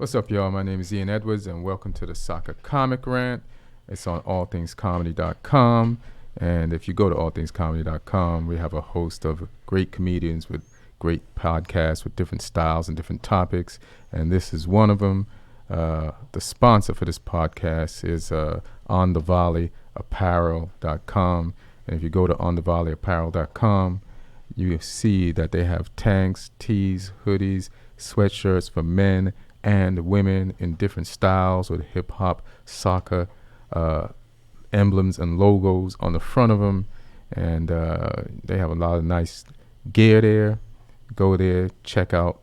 What's up, y'all? My name is Ian Edwards, and welcome to the Soccer Comic Rant. It's on allthingscomedy.com, and if you go to allthingscomedy.com, we have a host of great comedians with great podcasts with different styles and different topics, and this is one of them. The sponsor for this podcast is onthevolleyapparel.com, and if you go to onthevolleyapparel.com, you see that they have tanks, tees, hoodies, sweatshirts for men and women in different styles with hip-hop, soccer emblems and logos on the front of them. And they have a lot of nice gear there. Go there, check out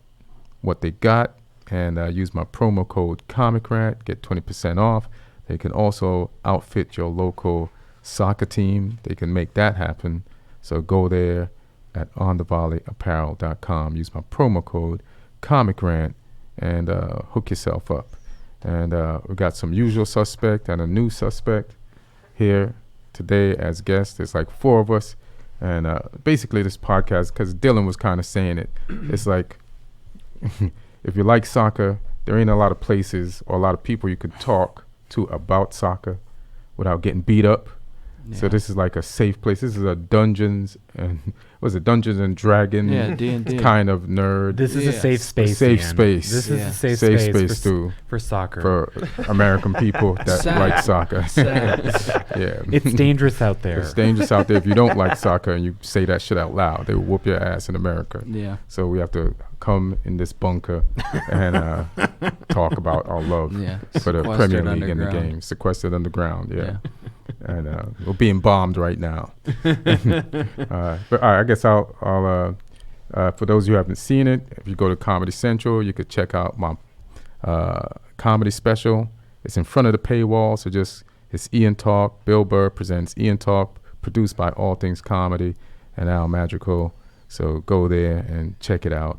what they got, and use my promo code Comic Rant, get 20% off. They can also outfit your local soccer team. They can make that happen. So go there at onthevolleyapparel.com. Use my promo code Comic Rant and hook yourself up. And we got some usual suspect and a new suspect here today as guests. There's like four of us. And basically this podcast, because Dylan was kind of saying it, it's like if you like soccer, there ain't a lot of places or a lot of people you could talk to about soccer without getting beat up. Yeah. So this is like a safe place. This is a Dungeons and Dragon D&D kind of nerd. This is a safe space. Safe space. This is a safe space for soccer. For American people that like soccer. Yeah. It's dangerous out there. It's dangerous out there if you don't like soccer and you say that shit out loud. They will whoop your ass in America. Yeah. So we have to come in this bunker and talk about our love for the Premier League and the game. Sequestered underground. Yeah. And we're being bombed right now. But I guess I'll for those who haven't seen it, if you go to Comedy Central, you could check out my comedy special. It's in front of the paywall, so it's Ian Talk. Bill Burr presents Ian Talk, produced by All Things Comedy and Al Madrigal. So go there and check it out.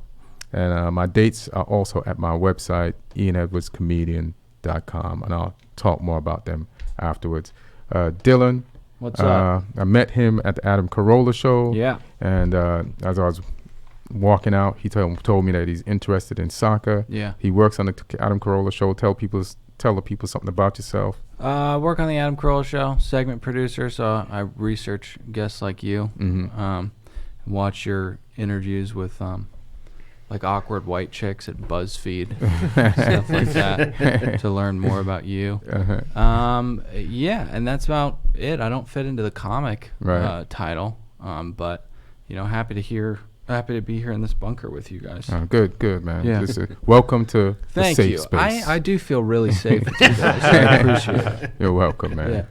And my dates are also at my website, ianedwardscomedian.com, and I'll talk more about them afterwards. Dylan, what's up? I met him at the Adam Carolla show. Yeah. And as I was walking out, he told me that he's interested in soccer. Yeah. He works on the Adam Carolla show. Tell the people something about yourself. I work on the Adam Carolla show, segment producer, so I research guests like you. Mm-hmm. Watch your interviews with like awkward white chicks at BuzzFeed, stuff like that, to learn more about you. Uh-huh. Yeah, and that's about it. I don't fit into the comic title, but happy to be here in this bunker with you guys. Oh, good, man. Yeah. Welcome to the safe space. I do feel really safe with you guys. So I appreciate it. You're welcome, man. Yeah.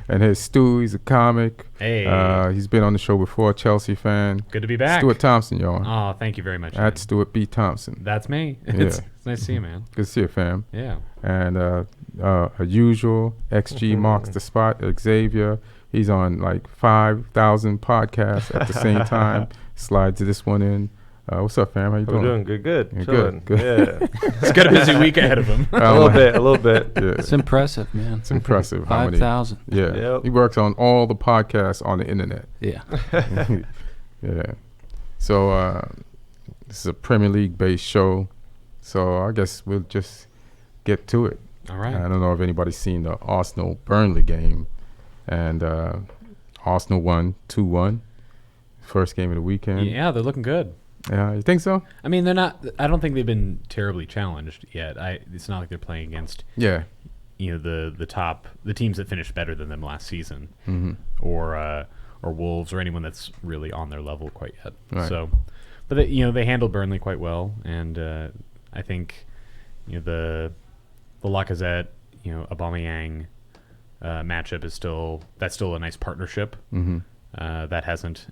And here's Stu. He's a comic. Hey. He's been on the show before, Chelsea fan. Good to be back. Stuart Thompson, y'all. Oh, thank you very much. At Stuart B. Thompson. That's me. Yeah. It's nice to see you, man. Good to see you, fam. Yeah. And a usual XG marks the spot. Xavier. He's on like 5,000 podcasts at the same time. Slides this one in. What's up, fam? How you doing? We're doing good. Good. Yeah. He's got a busy week ahead of him. a little bit. Yeah. It's impressive, man. It's impressive. 5,000. Yeah. Yep. He works on all the podcasts on the internet. Yeah. Yeah. So this is a Premier League based show. So I guess we'll just get to it. All right. I don't know if anybody's seen the Arsenal Burnley game. And Arsenal won 2-1. First game of the weekend. Yeah, they're looking good. Yeah, you think so? I mean, they're not. I don't think they've been terribly challenged yet. It's not like they're playing against the teams that finished better than them last season, mm-hmm. or Wolves or anyone that's really on their level quite yet. Right. So, but they handled Burnley quite well, and I think the Lacazette Aubameyang matchup is still a nice partnership. Mm-hmm. That hasn't.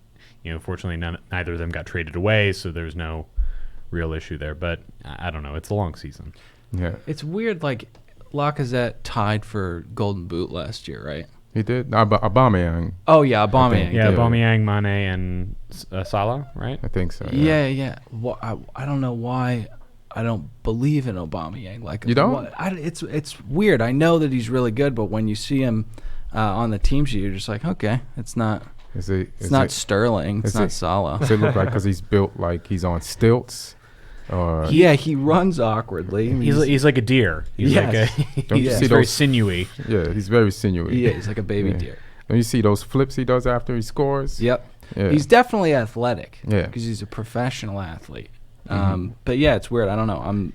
Fortunately, neither of them got traded away, so there's no real issue there. But I don't know. It's a long season. Yeah. It's weird, like, Lacazette tied for Golden Boot last year, right? He did? Aubameyang. Oh, yeah, Aubameyang. Yeah, Aubameyang, Mane, and Salah, right? I think so. Yeah. Well, I don't know why I don't believe in Aubameyang. Like, you don't? It's weird. I know that he's really good, but when you see him on the team sheet, you're just like, okay, it's not... It's not Sterling. It's not Salah. Does it look like because he's built like he's on stilts Or he runs awkwardly. He's like a deer. He's Yes. like Don't you he's see very those- sinewy. yeah, he's very sinewy. Yeah, he's like a baby Yeah. deer. Don't you see those flips he does after he scores? Yep. Yeah. He's definitely athletic. Yeah. Because he's a professional athlete. But yeah, it's weird. I don't know. I'm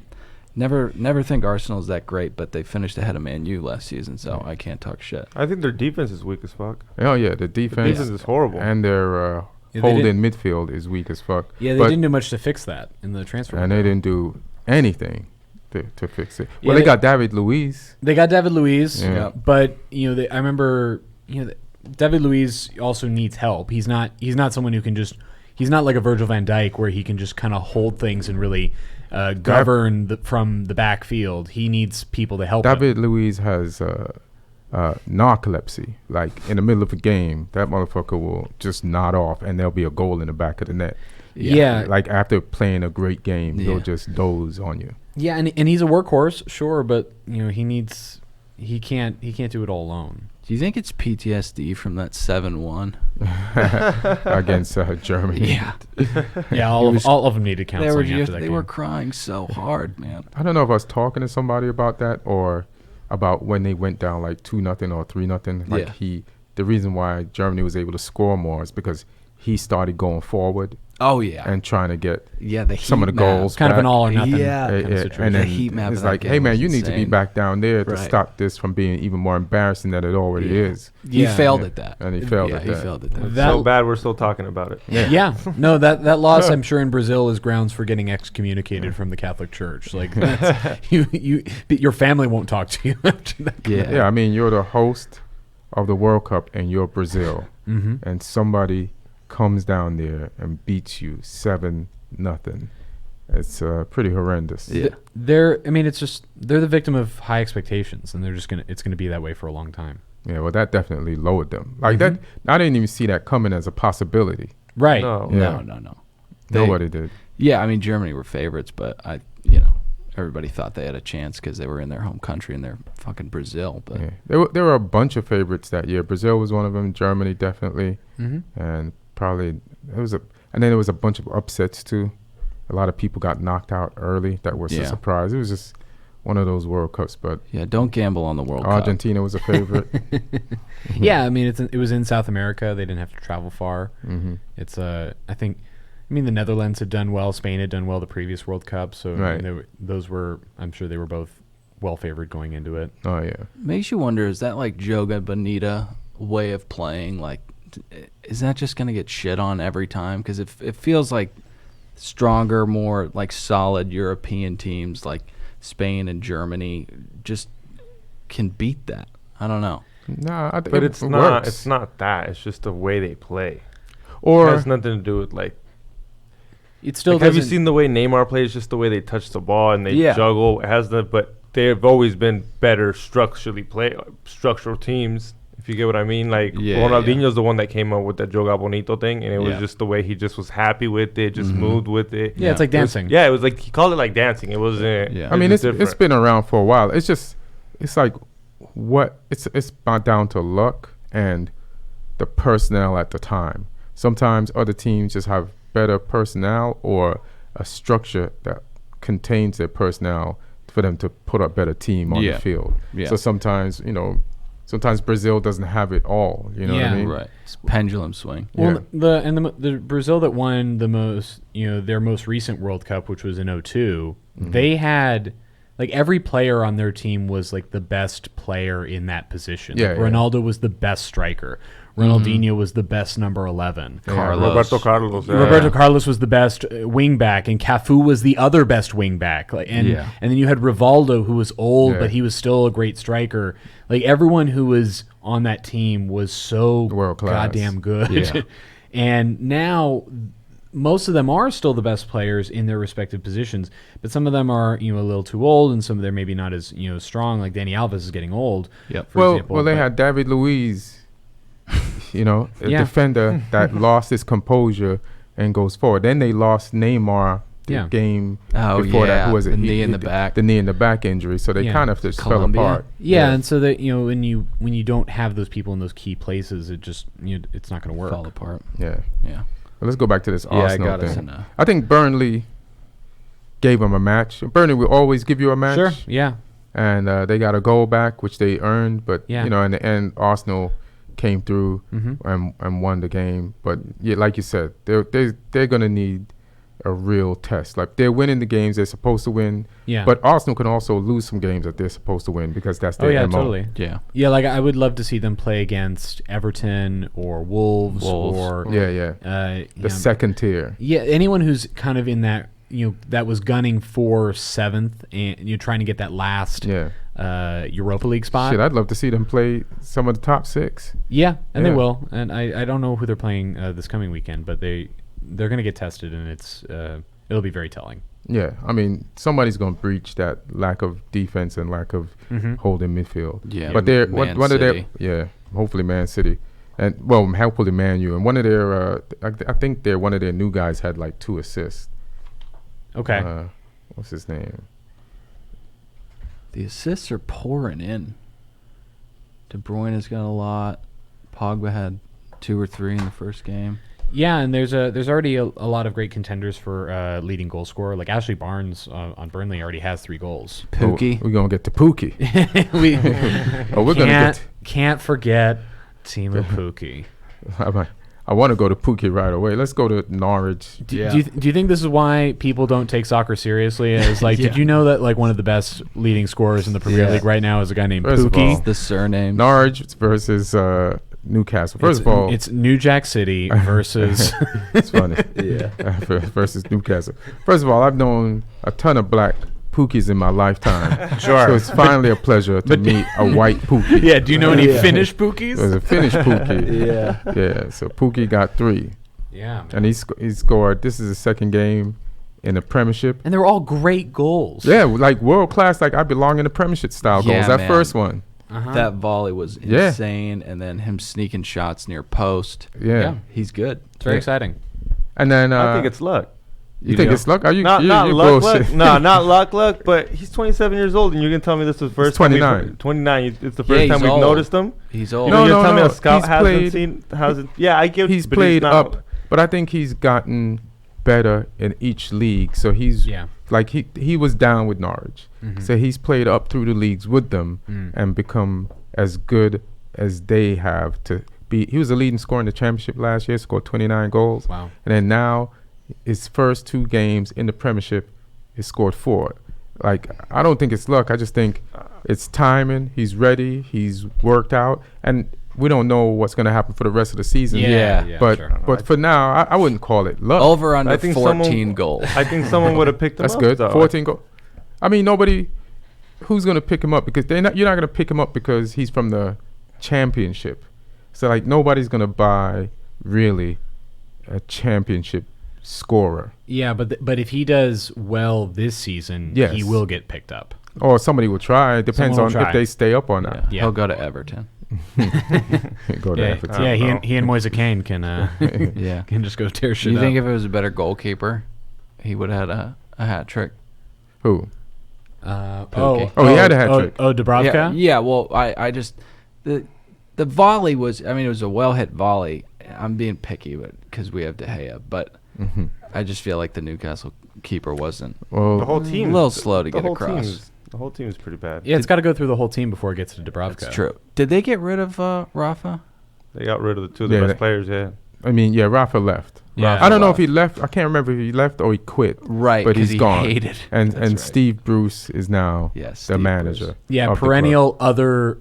never think Arsenal's that great, but they finished ahead of Man U last season, so I can't talk shit. I think their defense is weak as fuck. Oh yeah, the The defense defense is horrible. and their Yeah, they holding midfield is weak as fuck. Yeah, they But- didn't do much to fix that in the transfer. and they window. didn't do anything to fix it. Yeah, Well, they they- got David Luiz. They got David Luiz, Yeah. but I remember David Luiz also needs help. He's not someone who can just. He's not like a Virgil van Dijk where he can just kind of hold things and really govern from the backfield. He needs people to help him. David Luiz has narcolepsy. Like in the middle of a game, that motherfucker will just nod off, and there'll be a goal in the back of the net. Yeah. Like after playing a great game, Yeah. he'll just doze on you. Yeah, and he's a workhorse, sure, but he can't do it all alone. Do you think it's PTSD from that 7-1? Against Germany. Yeah. Yeah, all of them needed counseling after that They game. were crying so hard, man. I don't know if I was talking to somebody about that or about when they went down like 2-0 or 3-0. Like Yeah. the reason why Germany was able to score more is because he started going forward Oh yeah. and trying to get the some of the heat map. goals. Kind of an back. all or nothing Yeah. kind of Yeah, situation. and The then heat map it's of that like, game hey man, was you need to be insane. back down there to Right. stop this from being even more embarrassing than it already Yeah. is. He Yeah. failed Yeah. at that. And he failed at He that. failed at that. That- so bad we're still talking about it. Yeah, no, that loss I'm sure in Brazil is grounds for getting excommunicated from the Catholic Church. Like that's, your family won't talk to you after that. Yeah, I mean, you're the host of the World Cup and you're Brazil, Mm-hmm. and somebody comes down there and beats you 7-0. It's pretty horrendous. Yeah. They're the victim of high expectations, and it's gonna be that way for a long time. Yeah, well, that definitely lowered them. Like that, I didn't even see that coming as a possibility. Right. No. Yeah. No. Nobody did. Yeah, I mean Germany were favorites, but everybody thought they had a chance because they were in their home country and they're fucking Brazil. But Yeah, there were a bunch of favorites that year. Brazil was one of them. Germany definitely, Mm-hmm. and probably and then there was a bunch of upsets too. A lot of people got knocked out early. That was a Yeah. surprise. It was just one of those World Cups. But yeah, don't gamble on the World Cup. Argentina was a favorite. Yeah, I mean it was in South America. They didn't have to travel far. Mm-hmm. It's I mean the Netherlands had done well. Spain had done well the previous World Cup. So Right. I'm sure they were both well favored going into it. Oh yeah. Makes you wonder, is that like Joga Bonita way of playing? Like, is that just going to get shit on every time? Because it feels like stronger, more like solid European teams like Spain and Germany just can beat that. I don't know. Nah, I think But it it's not. works. It's not that. It's just the way they play. It Or has nothing to do with like. It still Like, have you doesn't- seen the way Neymar plays? Just the way they touch the ball and they Yeah. juggle. It has the. But they've always been better structural teams. If you get what I mean, like Yeah, Ronaldinho's the one that came up with that Joga Bonito thing, and it was Yeah. just the way he just was happy with it, just moved with it. Yeah, it's like It was- dancing. yeah, it was like he called it like dancing. It wasn't. Yeah. I mean, was it's different. been around for a while. It's like it's about down to luck and the personnel at the time. Sometimes other teams just have better personnel or a structure that contains their personnel for them to put a better team on Yeah. the field. Yeah. So sometimes Brazil doesn't have it all. You know what Yeah. I mean? Right. It's pendulum swing. Well, the Brazil that won the most, their most recent World Cup, which was in 2002, they had like every player on their team was like the best player in that position. Yeah, Like, yeah. Ronaldo was the best striker. Ronaldinho was the best number 11. Carlos. Roberto Carlos. Roberto Carlos was the best wing back, and Cafu was the other best wing back. Like, and then you had Rivaldo, who was old, Yeah. but he was still a great striker. Like everyone who was on that team was so World class. goddamn good. Yeah. And now most of them are still the best players in their respective positions, but some of them are a little too old, and some of them maybe not as strong. Like Dani Alves is getting old. Yep. For example, they but- had David Luiz, a Yeah. defender that lost his composure and goes forward. Then they lost Neymar the Yeah. game Oh, before yeah, that. Who was it? the knee in the back. The knee in the back injury. So they Yeah. kind of just Colombia. fell apart. Yeah, and so that when you don't have those people in those key places, it just it's not going to work. Fall apart. Yeah. Yeah. Well, let's go back to this Yeah, I Arsenal got us thing. in a- I think Burnley gave them a match. Burnley will always give you a match. Sure. Yeah. And they got a goal back, which they earned. But, Yeah. in the end, Arsenal came through Mm-hmm. and won the game. But, yeah, like you said, they're going to need a real test. Like, they're winning the games they're supposed to win. Yeah. But Arsenal can also lose some games that they're supposed to win because that's their Oh yeah, MO. totally. Yeah. Yeah, like I would love to see them play against Everton or Wolves. Or Yeah. The second tier. Yeah, anyone who's kind of in that, that was gunning for 7th and you're trying to get that last Yeah. Europa League spot. Shit, I'd love to see them play some of the top 6. Yeah, and Yeah. they will. And I don't know who they're playing this coming weekend, but they're going to get tested, and it'll be very telling. Yeah, I mean, somebody's going to breach that lack of defense and lack of holding midfield. Yeah. But they're Man one of their City. hopefully Man City, and hopefully Man U. And one of their I think one of their new guys had like 2 assists. Okay. What's his name? The assists are pouring in. De Bruyne has got a lot. Pogba had 2 or 3 in the first game. Yeah, and there's already a lot of great contenders for leading goal scorer. Like Ashley Barnes on Burnley already has 3 goals. Pukki. We're gonna get to Pukki. we can't forget Timo Pukki. I want to go to Pukki right away. Let's go to Norwich. Do you think this is why people don't take soccer seriously? As like, did you know that like one of the best leading scorers in the Premier League right now is a guy named First of all, Pukki? The surname. Norwich versus Newcastle. First of all, it's New Jack City versus it's funny. Versus Newcastle. First of all, I've known a ton of black Pukis in my lifetime. Sure. So it's finally a pleasure to meet a white Pukki. Yeah, do you know any Finnish Pukis? There's a Finnish Pukki. Yeah. So Pukki got 3. Yeah. And he scored. This is his second game in the Premiership. And they're all great goals. Yeah, like world class. Like I belong in the Premiership style Yeah, goals. That man. first one. That volley was Yeah. insane, and then him sneaking shots near post. Yeah. He's good. It's very exciting. And then I think it's luck. you think it's luck? Are you Not you're luck, bullshit. No, not luck. But he's 27 years old, and you're gonna tell me this is the first time 29. 29. It's the Yeah, first he's time we've old. noticed him. He's old. No, You're telling me a scout he's hasn't played- seen hasn't. Yeah, I give. He's but played not- up, but I think he's gotten better in each league. So he's like he was down with Norwich, so he's played up through the leagues with them and become as good as they have to be. He was the leading scorer in the championship last year, scored 29 goals. Wow. And then now, his first 2 games in the Premiership, he scored 4. Like, I don't think it's luck. I just think it's timing. He's ready. He's worked out. And we don't know what's going to happen for the rest of the season. But sure. but for now, I wouldn't call it luck. Over under I think 14 goals. I think someone would have picked him That's up. good. though. 14 goals. I mean, nobody. Who's going to pick him up? Because you're not going to pick him up because he's from the Championship. So, like, nobody's going to buy, really, a Championship scorer. Yeah, but if he does well this season, Yes. he will get picked up. Or somebody will try. It depends Someone on will if try. they stay up or not. Yeah. He'll go to Everton. Go to Yeah, Everton. yeah. know. He and Moise Kean can Yeah. can just go tear Do shit you up. think if it was a better goalkeeper, he would have had a hat trick? Who? Pukki. Oh, he had a hat trick. Oh, Dubravka. Yeah. Well, I just the volley was. I mean, it was a well hit volley. I'm being picky, but because we have De Gea, but I just feel like the Newcastle keeper wasn't. Well, The whole team. A little slow to the get whole across. team's- The whole team is pretty bad. Yeah, it's got to go through the whole team before it gets to Dubravka. That's true. Did they get rid of Rafa? They got rid of the 2 of the Yeah, best they- players. Yeah. I mean, yeah, Rafa left. Yeah. I don't know if he left. I can't remember if he left or he quit. Right, But 'cause he's he gone. hated. And That's right. Steve Bruce is now Yeah, the Steve manager. Bruce. Yeah, of the perennial other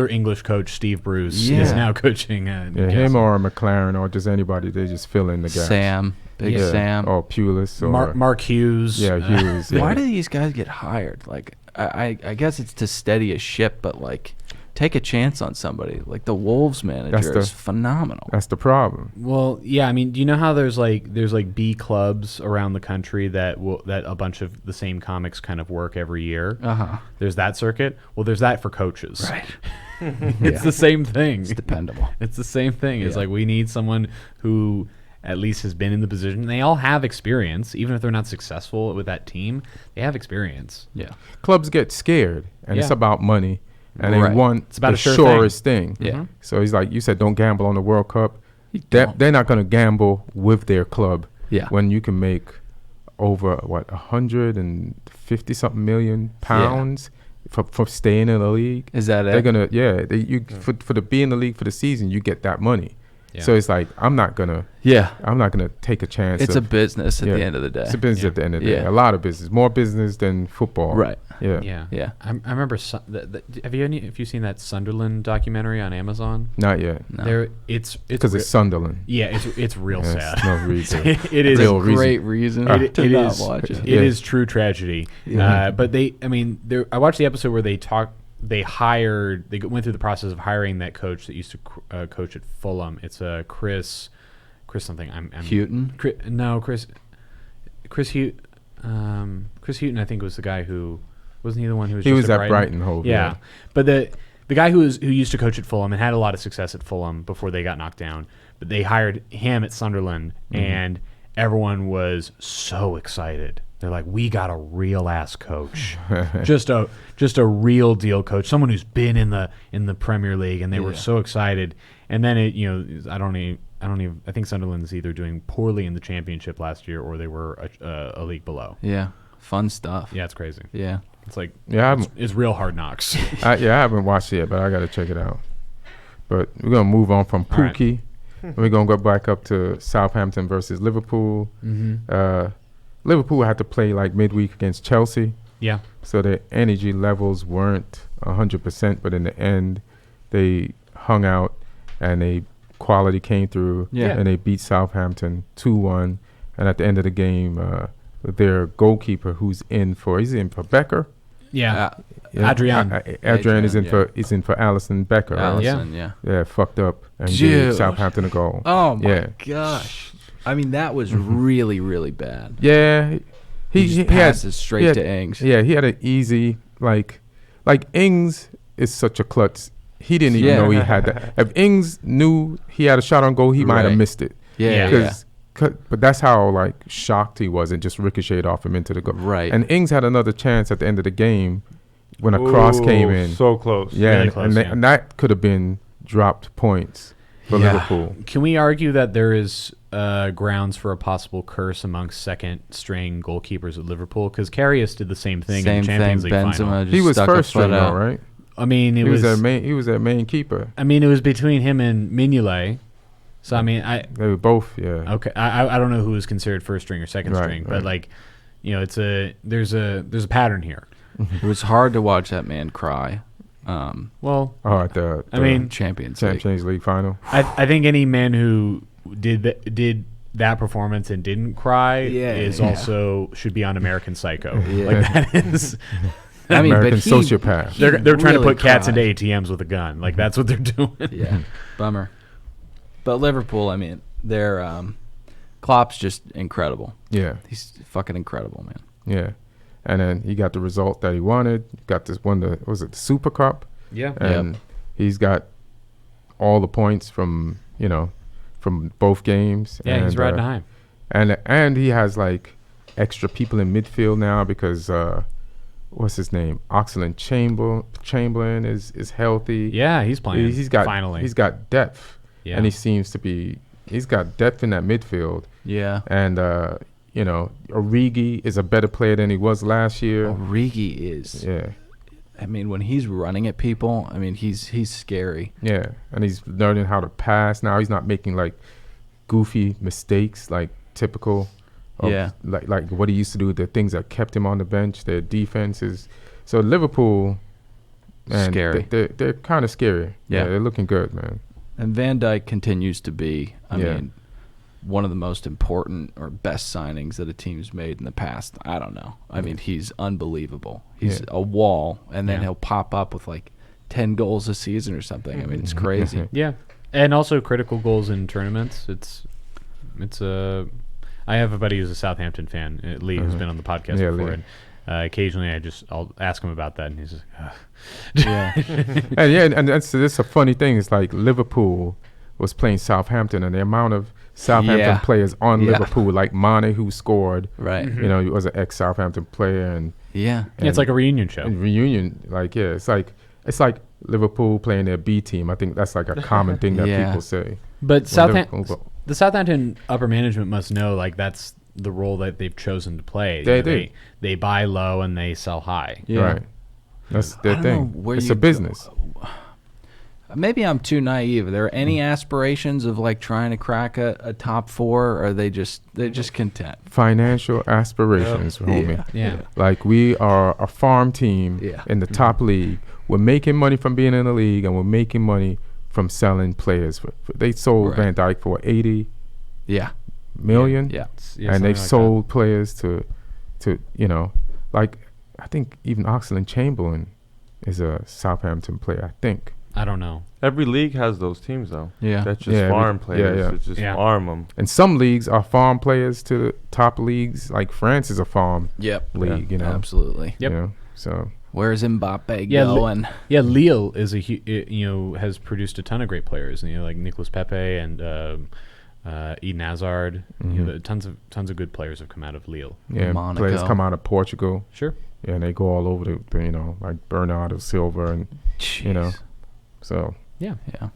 English coach Steve Bruce is Yeah. now coaching. Yeah, him Newcastle. or McLaren or just anybody. They just fill in the gaps. Sam, Big Yeah. Sam. Or Pulis. Or Mark Hughes. Yeah, Hughes. Yeah. Why do these guys get hired? Like, I guess it's to steady a ship, but like, take a chance on somebody. Like the Wolves manager is phenomenal. That's the problem. Well, yeah, I mean, do you know how there's like B clubs around the country that a bunch of the same comics kind of work every year? There's that circuit. Well, there's that for coaches. Right. It's the same thing. It's dependable. It's the same thing. It's Yeah. like we need someone who at least has been in the position. They all have experience, even if they're not successful with that team. They have experience. Yeah. Clubs get scared, and it's Yeah. about money, and Right. they want It's about the a sure surest thing. Yeah. So he's like, you said, don't gamble on the World Cup. don't. They're not going to gamble with their club Yeah. when you can make over 150 something million pounds for staying in the league. Is that They're it? gonna for to be in the league for the season, you get that money. Yeah. So it's like I'm not gonna take a chance. It's a business at the end of the day. It's a business at the end of the day. Yeah. A lot of business, more business than football. Right. Yeah. Yeah. I remember. Have you seen that Sunderland documentary on Amazon? Not yet. No. It's Because it's Sunderland. Yeah, it's real Yeah, sad. it's no reason. It is Real a great reason to it not is watch it. It is true tragedy. Yeah. But I watched the episode where they went through the process of hiring that coach that used to coach at Fulham. It's Chris something. Houghton? Chris Houghton, I think, was the guy who wasn't he the one who was. He just was at Brighton Hove. Yeah, but the guy who used to coach at Fulham and had a lot of success at Fulham before they got knocked down. But they hired him at Sunderland, and everyone was so excited. They're like, we got a real ass coach, just a real deal coach, someone who's been in the Premier League, and they were so excited. And then I think Sunderland's either doing poorly in the Championship last year or they were a league below. Yeah. Fun stuff. Yeah, it's crazy. Yeah. It's like it's real hard knocks. I haven't watched it yet, but I got to check it out. But we're gonna move on from Pukki. Right. We're gonna go back up to Southampton versus Liverpool. Mm-hmm. Liverpool had to play like midweek against Chelsea. Yeah. So their energy levels weren't 100%, but in the end, they hung out and quality came through. Yeah. And they beat Southampton 2-1. And at the end of the game, their goalkeeper, he's in for Becker. Yeah. Adrian is in for Alisson Becker. Alisson, right? Yeah, fucked up and Dude. gave Southampton a goal. Oh my gosh. I mean, that was really, really bad. Yeah. He passes straight to Ings. Yeah, he had an easy, like Ings is such a klutz. He didn't even know he had that. If Ings knew he had a shot on goal, he might have missed it. Yeah. But that's how shocked he was, and just ricocheted off him into the goal. Right. And Ings had another chance at the end of the game when a cross came in. So close. Yeah, really close, and that could have been dropped points for Liverpool. Can we argue that there is grounds for a possible curse amongst second-string goalkeepers at Liverpool? Because Karius did the same thing in the Champions League Benzema final. just He was stuck first a foot string, though, out. right? I mean, He was their main keeper. I mean, it was between him and Mignolet. So I mean, they were both. Yeah. Okay, I don't know who was considered first string or second string, but there's a pattern here. It was hard to watch that man cry. At the Champions League. Champions League final. I think any man who did that performance and didn't cry also should be on American Psycho. That is. I mean, American but sociopath. They're trying to really put cats cried. into ATMs with a gun. That's what they're doing. Yeah, bummer. But Liverpool, I mean, their Klopp's just incredible. Yeah. He's fucking incredible, man. Yeah. And then he got the result that he wanted. Got this one, the Super Cup? Yeah. And he's got all the points from both games. Yeah, and, he's riding high. And he has extra people in midfield now because what's his name? Chamberlain is healthy. Yeah, he's playing. He's got finally. He's got depth. Yeah. And he's got depth in that midfield. Yeah. And Origi is a better player than he was last year. Origi is. Yeah. I mean, when he's running at people, I mean, he's scary. Yeah, and he's learning how to pass now. He's not making goofy mistakes typical of like what he used to do. The things that kept him on the bench, their defenses. So Liverpool, man, scary. They're kind of scary. Yeah, they're looking good, man. And Van Dijk continues to be, I mean, one of the most important or best signings that a team's made in the past. I don't know. I mean, he's unbelievable. He's a wall, and then he'll pop up with 10 goals a season or something. I mean, it's crazy. Yeah, and also critical goals in tournaments. I have a buddy who's a Southampton fan, Lee, who's been on the podcast before. Lee. And occasionally, I'll ask him about that, and he's just, and that's a funny thing. It's Liverpool was playing Southampton, and the amount of Southampton players on Liverpool, like Mane, who scored. Right. He was an ex-Southampton player, and it's like a reunion show. It's like Liverpool playing their B team. I think that's a common thing that people say. But the Southampton upper management must know that's the role that they've chosen to play. They You know, do. They buy low and they sell high. Yeah. Right. That's I their don't thing. know where It's you a business. Maybe I'm too naive. Are there any aspirations of like trying to crack a top 4, or are they're just content? Financial aspirations, homie. Yeah. Like we are a farm team Yeah. in the top league. We're making money from being in the league, and we're making money from selling players. They sold Right. Van Dijk for 80 Yeah. million, Yeah. and they've sold players to like I think even Oxlade-Chamberlain is a Southampton player. I think. I don't know. Every league has those teams though. Yeah. That's just Yeah, farm yeah, players. yeah. It's just Yeah. farm them. And some leagues are farm players to the top leagues. Like France is a farm Yep. league, you know. Absolutely. Yep. You know, so Where's Mbappe Yeah, going? Yeah, Lille is has produced a ton of great players. Like Nicolas Pepe and Eden Hazard. Mhm. Tons of good players have come out of Lille. yeah, Monaco. players come out of Portugal. Sure. Yeah, and they go all over the like Bernardo Silva and you know. Jeez. So Yeah. Yeah.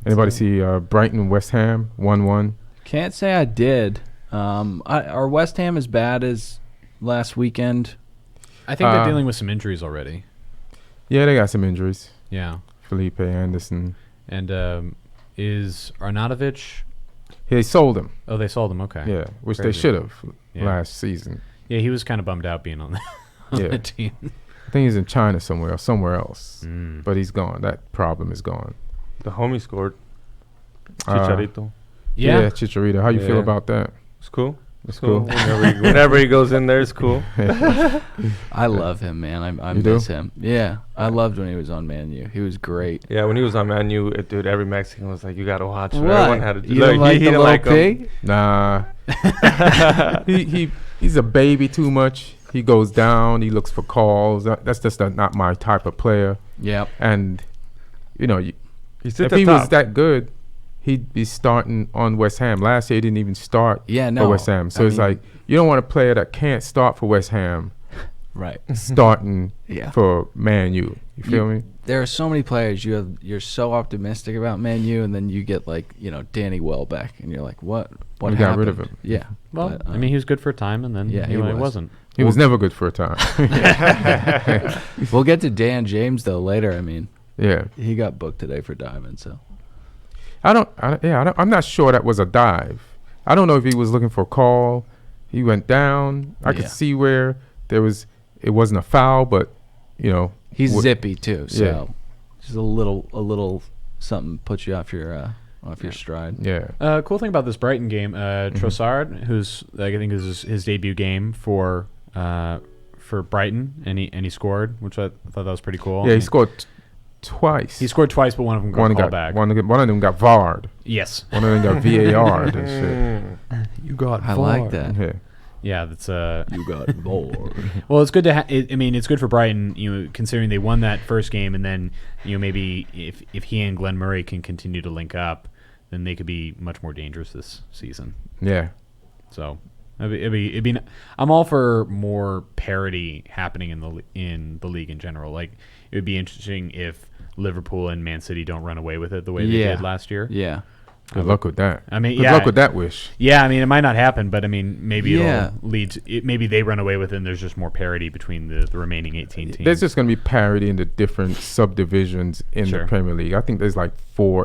anybody see Brighton West Ham 1-1? Can't say I did. Are West Ham as bad as last weekend? I think they're dealing with some injuries already. Yeah, they got some injuries. Yeah. Felipe Anderson. And is Arnautovic? They sold him. Oh, they sold him. Okay. Yeah, which they Crazy. should have Yeah. last season. Yeah, he was kind of bummed out being on the, Yeah. the team. I think he's in China somewhere or somewhere else. Mm. But he's gone. That problem is gone. The homie scored. Uh, Chicharito. Yeah, Chicharito. How you feel Yeah. about that? It's cool. It's Cool. cool. Whenever he goes in there, it's cool. I love him, man. I You do? miss him. Yeah, I loved when he was on Man U. He was great. Yeah, when he was on Man U, dude, every Mexican was like, "You gotta watch him." What? Everyone had to. You don't like he the didn't little like him. pig? Nah. He's a baby too much. He goes down. He looks for calls. That's just not my type of player. Yep. And He's if at the he top. was that good, he'd be starting on West Ham. Last year, he didn't even start Yeah, for no. West Ham. So I it's mean, like you don't want a player that can't start for West Ham right. starting Yeah. for Man U. You feel me? There are so many players you're so optimistic about Man U, and then you get like Danny Welbeck, and you're like, what? What We happened? got rid of him. Yeah. Well, But, I mean, he was good for a time, and then yeah, he he was. wasn't. He was never good for a time. We'll get to Dan James though later. I mean, Yeah. he got booked today for diving. So I'm not sure that was a dive. I don't know if he was looking for a call. He went down. I could Yeah. see where it wasn't a foul, but he's What- zippy too. So Yeah. just a little something puts you off your stride. yeah. Cool thing about this Brighton game, Trossard, who's I think is his debut game for Brighton, and he scored, which I thought that was pretty cool. Yeah, he scored twice. He scored twice, but one of them got called back. One of them got VAR'd. Yes. One of them got VAR'd and You got. I like that. shit. Yeah. Yeah, that's You got bored. well, it's good to it's good for Brighton, considering they won that first game, and then maybe if he and Glenn Murray can continue to link up, then they could be much more dangerous this season. Yeah. So it'd be I'm all for more parity happening in the league in general. Like, it would be interesting if Liverpool and Man City don't run away with it the way they did last year. Yeah. Good luck with that. I mean, Good yeah. luck with that wish. Yeah, I mean, it might not happen, but I mean, maybe Yeah. it'll lead to maybe they run away with it and there's just more parity between the remaining 18 teams. There's just going to be parity in the different subdivisions in Sure. the Premier League. I think there's like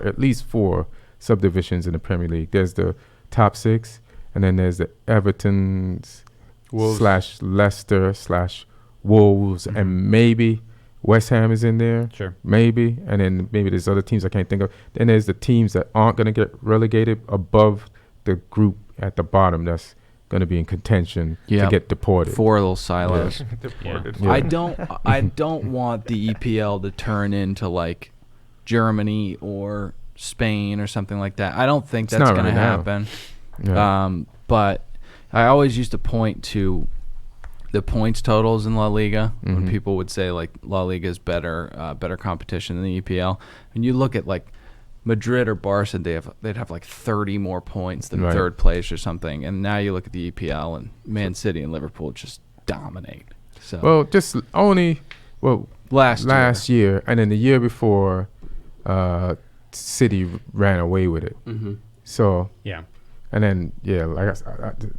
at least four subdivisions in the Premier League. There's the top six, and then there's the Everton's Wolves. / Leicester / Wolves, Mhm. and maybe West Ham is in there. Sure. Maybe. And then maybe there's other teams I can't think of. Then there's the teams that aren't going to get relegated above the group at the bottom that's going to be in contention Yeah. to get deported. 4 little silos. Deported. Yeah. I don't want the EPL to turn into like Germany or Spain or something like that. I don't think It's that's not going right to now. happen. Yeah. But I always used to point to the points totals in La Liga when Mhm. people would say like La Liga is better competition than the EPL. And you look at like Madrid or Barca, they'd have like 30 more points than Right. third place or something. And now you look at the EPL and Man City and Liverpool just dominate. So Well, just only last year, and then the year before, City ran away with it. Mm-hmm. So, Yeah. And then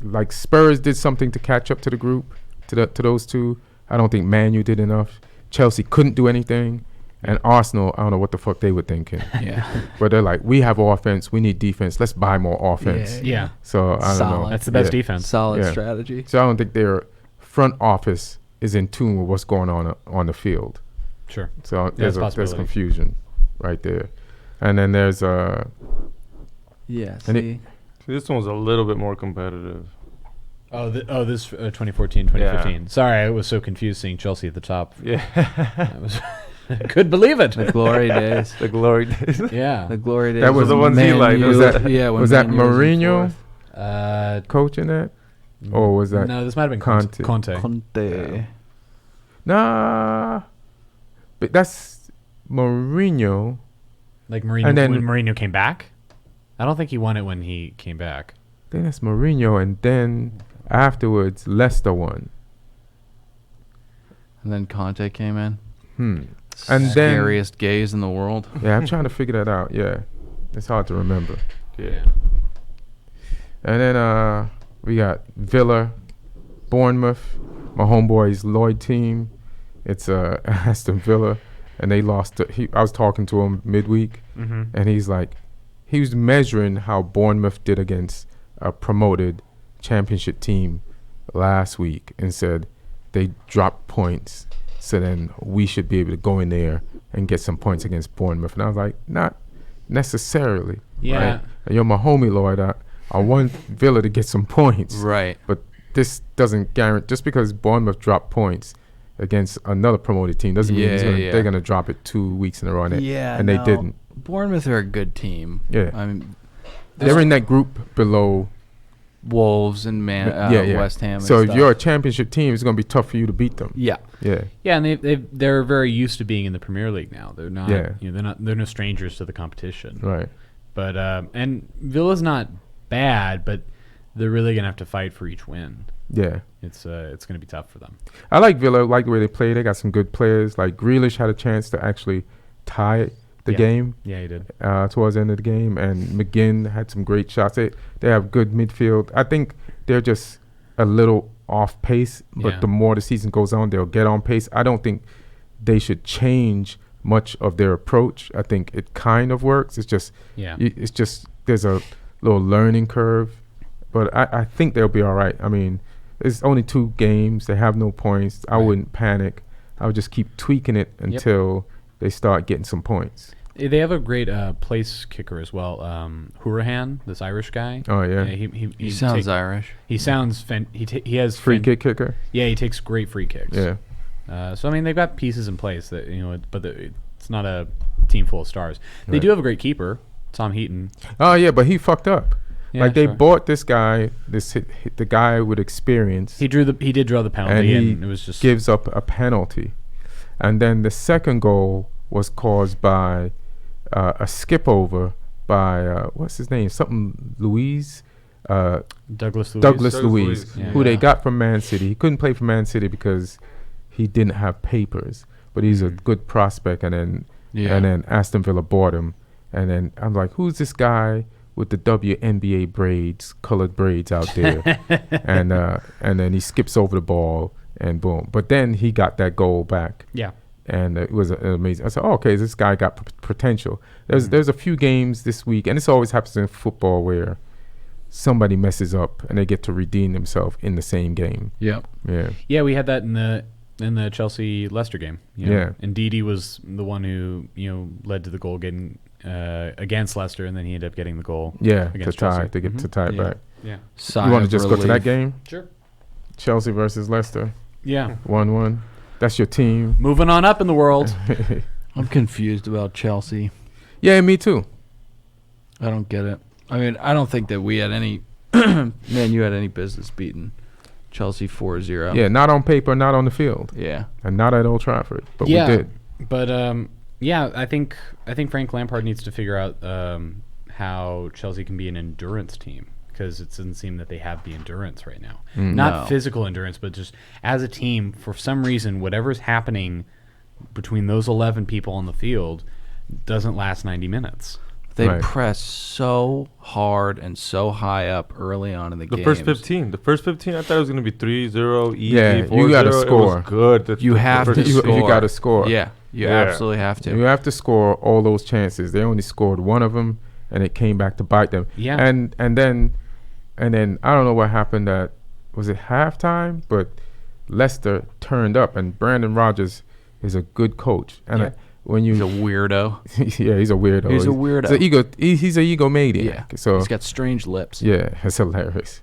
like Spurs did something to catch up to the group, to those two. I don't think Man U did enough. Chelsea couldn't do anything, and Arsenal, I don't know what the fuck they were thinking. Yeah. But they're like, we have offense, we need defense. Let's buy more offense. Yeah. So I don't know. Solid. That's the best defense. Solid Yeah. strategy. So I don't think their front office is in tune with what's going on the field. Sure. So That's a there's possibility. confusion right there. And then there's Yeah. And See. This one's a little bit more competitive. This 2014, 2015. Sorry, I was so confused seeing Chelsea at the top. Yeah. I could believe it. The glory days. The glory days. Yeah. The glory days. That was the ones he Man liked. U- Was that- yeah, when was that Man U in Mourinho fourth. coaching that? Or was that No, this might have been Conte? Conte. Conte. Nah, but that's Mourinho. Like Mourinho, And then- when Mourinho came back? I don't think he won it when he came back. Then that's Mourinho, and then afterwards Leicester won. And then Conte came in. And then Scariest gaze in the world. yeah, I'm trying to figure that out. Yeah, it's hard to remember. Yeah. And then we got Villa, Bournemouth, my homeboy's Lloyd team. It's Aston Villa, and they lost. I was talking to him midweek, Mm-hmm. and he's like, he was measuring how Bournemouth did against a promoted championship team last week, and said they dropped points, so then we should be able to go in there and get some points against Bournemouth. And I was like, not necessarily. Yeah. Right? And you're my homie, Lloyd. I want Villa to get some points. Right. But this doesn't guarantee, just because Bournemouth dropped points against another promoted team doesn't mean they're going to drop it 2 weeks in a row. And they didn't. Bournemouth are a good team. Yeah. I mean, They're in that group below Wolves and West Ham. And So if stuff. you're a championship team, it's going to be tough for you to beat them. Yeah. Yeah. Yeah, and they're very used to being in the Premier League now. They're not. Yeah. They're no strangers to the competition. Right. But and Villa's not bad, but they're really gonna have to fight for each win. Yeah. It's gonna be tough for them. I like Villa. I like the way they play. They got some good players. Like Grealish had a chance to actually tie the game Yeah, he did. towards the end of the game, and McGinn had some great shots. They have good midfield. I think they're just a little off pace, but Yeah. the more the season goes on, they'll get on pace. I don't think they should change much of their approach. I think it kind of works. It's just Yeah. it's just there's a little learning curve, but I think they'll be all right. I mean, it's only 2 games. They have no points. I Right. wouldn't panic. I would just keep tweaking it until they start getting some points. They have a great place kicker as well. Hourahan, this Irish guy. Oh yeah, He sounds Irish. He sounds. He has free kick kicker. Yeah, he takes great free kicks. Yeah, So I mean, they've got pieces in place that but it's not a team full of stars. They Right. do have a great keeper, Tom Heaton. Oh yeah, but he fucked up. Yeah, like they sure. bought this guy, the guy with experience. He did draw the penalty, and he and it was just gives up a penalty, and then the second goal was caused by a skip over by what's his name? Something Louise. Douglas Luiz. Douglas Luiz, Yeah. who they got from Man City. He couldn't play for Man City because he didn't have papers, but he's a good prospect. And then Aston Villa bought him. And then I'm like, who's this guy with the WNBA braids, colored braids out there? and then he skips over the ball and boom. But then he got that goal back. Yeah. And it was amazing. I said, okay, this guy got potential. There's a few games this week, and this always happens in football where somebody messes up and they get to redeem themselves in the same game. Yep. Yeah. Yeah, we had that in the Chelsea Leicester game. Yeah. And Ndidi was the one who led to the goal getting against Leicester, and then he ended up getting the goal. Yeah, to Against tie, Chelsea. to get to Mhm. tie it Yeah. back. Yeah. Sigh You want to of just go to that relief. game? Sure. Chelsea versus Leicester, Yeah. 1-1. That's your team. Moving on up in the world. I'm confused about Chelsea. Yeah, me too. I don't get it. I mean, I don't think that we had any Man U had any business beating Chelsea 4-0. Yeah, not on paper, not on the field, Yeah. and not at Old Trafford, but Yeah. we did. But I think Frank Lampard needs to figure out how Chelsea can be an endurance team, because it doesn't seem that they have the endurance right now. Not No. physical endurance, but just as a team, for some reason, whatever's happening between those 11 people on the field doesn't last 90 minutes. They Right. press so hard and so high up early on in the The games. first 15. The first 15, I thought it was going to be 3-0, easy, Yeah, you 4-0. gotta It score. was good. You have to You score. got to score. Yeah, you Yeah. absolutely have to. You have to score all those chances. They only scored one of them, and it came back to bite them. Yeah. And then I don't know what happened at, was it halftime? But Leicester turned up, and Brandon Rodgers is a good coach. And Yeah. when you He's a weirdo. yeah, he's a weirdo. He's a weirdo. He's an egomaniac. Yeah. So He's got strange lips. yeah, it's hilarious.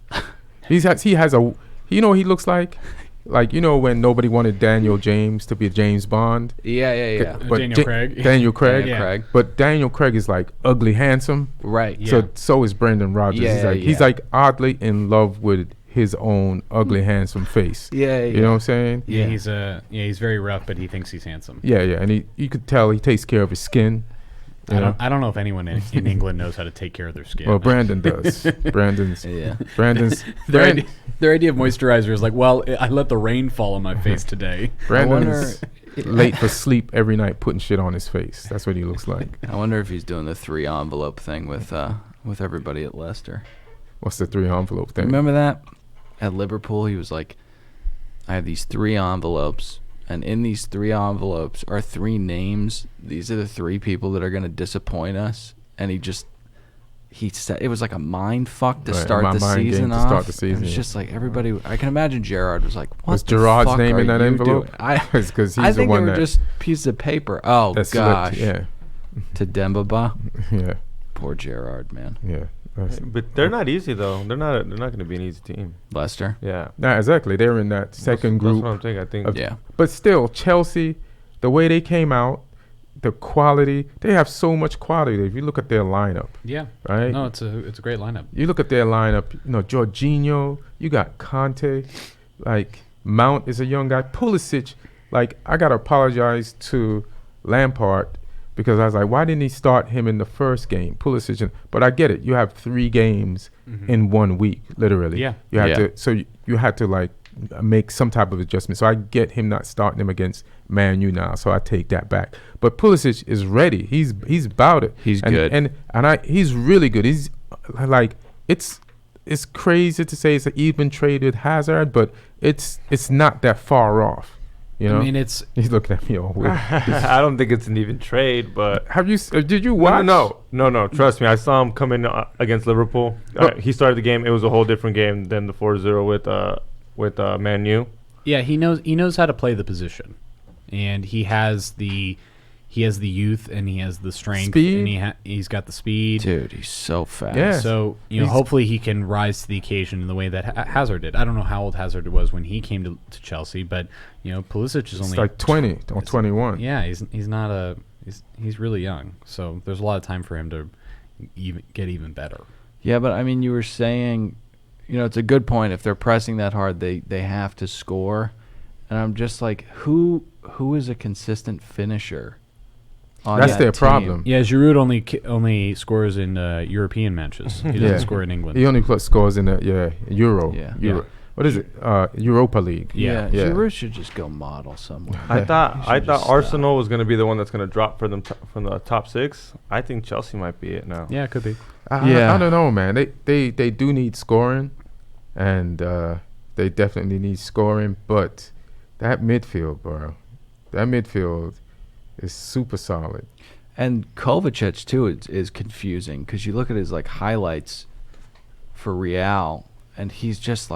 he has a, you know what he looks like? Like, you know when nobody wanted Daniel James to be James Bond? Yeah. But Daniel Craig. Daniel Craig. Daniel Craig. But Daniel Craig is like ugly handsome. Right. Yeah. So is Brendan Rodgers. Yeah, He's yeah. like oddly in love with his own ugly handsome face. Yeah. You know what I'm saying? Yeah, Yeah. he's very rough, but he thinks he's handsome. Yeah, and you could tell he takes care of his skin. You know? I don't know if anyone in England knows how to take care of their skin. Well, Brandon does. Brandon's Yeah. Their idea of moisturizer is like, well, I let the rain fall on my face today. Brandon's late for sleep every night, putting shit on his face. That's what he looks like. I wonder if he's doing the 3 envelope thing with everybody at Leicester. What's the 3 envelope thing? Remember that? At Liverpool, he was like, I have these 3 envelopes, and in these 3 envelopes are 3 names. These are the 3 people that are going to disappoint us. And he said it was like a mind fuck to Right, start my the mind game season to off. start the season, And it's yeah. just like everybody. I can imagine Gerrard was like, "What Was the Gerard's fuck name are in that you envelope? doing?" It's because he's I the think one they were that just pieces of paper. Oh that gosh, slipped. Yeah, to Dembaba. yeah, Poor Gerrard, man. yeah. But they're not easy though. They're not going to be an easy team. Leicester. Yeah. Nah, exactly. They're in that second That's group. what I'm thinking. I think. of- Yeah. But still, Chelsea, the way they came out, the quality, they have so much quality. If you look at their lineup, Yeah. right? No, it's a great lineup. You look at their lineup, Jorginho, you got Conte, like Mount is a young guy. Pulisic, like I got to apologize to Lampard because I was like, why didn't he start him in the first game? Pulisic, but I get it. You have 3 games in 1 week, literally. Yeah. You had Yeah. to, so you had to like make some type of adjustment. So I get him not starting him against Man U now. So I take that back. But Pulisic is ready. He's about it. He's and, good. And he's really good. He's like it's crazy to say it's an even trade with Hazard, but it's not that far off. You know, I mean, it's he's looking at me all weird. I don't think it's an even trade, but Have you? Did you watch? no. Trust me, I saw him come in against Liverpool. But- He started the game. It was a whole different game than the 4-0 with Man U. yeah, he knows how to play the position, and he has the youth and he has the strength Speed. and he's got the speed. Dude, he's so fast. Yeah. So He's- hopefully he can rise to the occasion in the way that Hazard did. I don't know how old Hazard was when he came to Chelsea, but Pulisic is It's only like 20 or 21. Yeah, he's not he's really young, so there's a lot of time for him to get even better. Yeah, but I mean, you were saying, it's a good point. If they're pressing that hard, they have to score. And I'm just like, who is a consistent finisher on That's that their team? problem. Yeah, Giroud only scores in European matches. He doesn't Yeah. score in England. He only scores in the Euro. Yeah. Euro. What is it? Europa League. Yeah. Yeah. Giroud should just go model somewhere. I thought He should just Arsenal was going to be the one that's going to drop for them from the top 6. I think Chelsea might be it now. Yeah, it could be. Yeah. I don't know, man. They do need scoring, and they definitely need scoring. But that midfield, bro, is super solid. And Kovacic too is confusing because you look at his highlights for Real, and he's just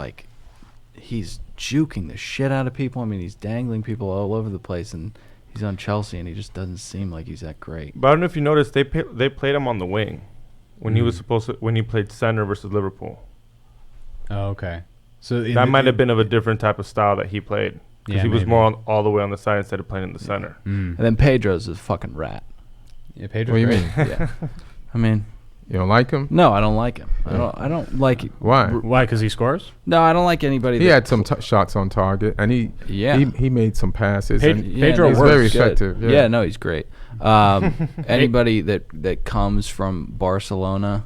he's juking the shit out of people. I mean, he's dangling people all over the place, and he's on Chelsea, and he just doesn't seem like he's that great. But I don't know if you noticed, they played him on the wing when he was when he played center versus Liverpool. Oh, okay. So That might have been of a different type of style that he played. Because Yeah, he was maybe. more all the way on the side instead of playing in the center. And then Pedro's a fucking rat. Yeah, Pedro's What do you great. mean? Yeah, I mean, You don't like him? no, I don't like him. I don't like. Why? Why? Because he scores? No, I don't like anybody. He that had some shots on target, and Yeah. he made some passes. Ped- and Pedro he's works very good. effective. Yeah. Yeah, no, he's great. Anybody that comes from Barcelona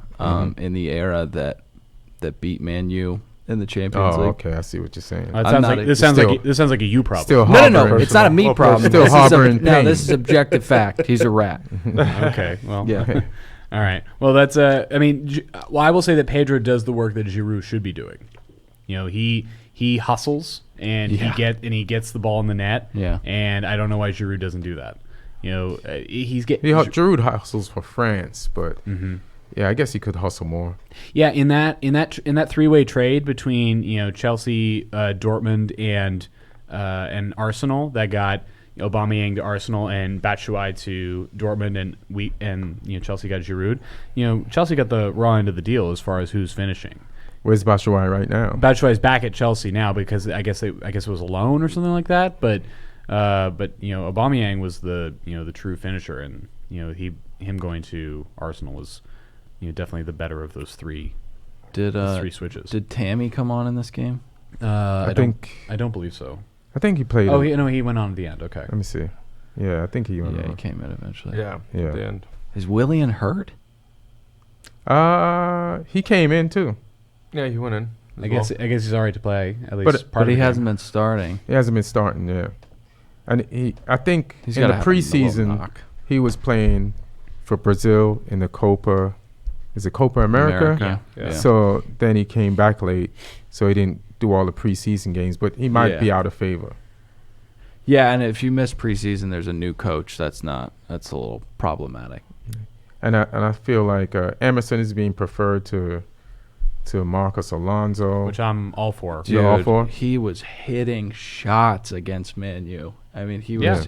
in the era that beat Man U in the Champions Oh, League. okay. I see what you're saying. It I'm sounds not like a- this sounds still- like this sounds like a you problem. still No, harboring- it's not a me Personal. problem. Still This is harboring no, pain. this is objective fact. He's a rat. Okay. Well, Yeah. All right. Well, that's I mean, I will say that Pedro does the work that Giroud should be doing. You know, he hustles and he gets the ball in the net. Yeah. And I don't know why Giroud doesn't do that. You know, Giroud hustles for France, but yeah, I guess he could hustle more. Yeah, in that three-way trade between Chelsea, Dortmund, and Arsenal that got Aubameyang to Arsenal and Batshuayi to Dortmund, and Chelsea got Giroud. Chelsea got the raw end of the deal as far as who's finishing. Where's Batshuayi right now? Batshuayi's back at Chelsea now because I guess it was a loan or something like that. But Aubameyang was the true finisher, and him going to Arsenal was definitely the better of those three. Three switches. Did Tammy come on in this game? I don't believe so. I think he played. Oh, he went on at the end. Okay. Let me see. Yeah, I think he went on. He came in eventually. Yeah. At the end. Is Willian hurt? He came in too. Yeah, he went in. I guess he's all right to play at least. But he hasn't been starting. He hasn't been starting. Yeah, and I think He's in the gotta have a little preseason knock. he was playing for Brazil in the Copa. Is it Copa America? Yeah. So then he came back late, so he didn't do all the preseason games, but he might be out of favor. Yeah, and if you miss preseason, there's a new coach. That's a little problematic. And I feel like Emerson is being preferred to Marcus Alonso, which I'm all for. Dude, all for? He was hitting shots against Man U. I mean, he was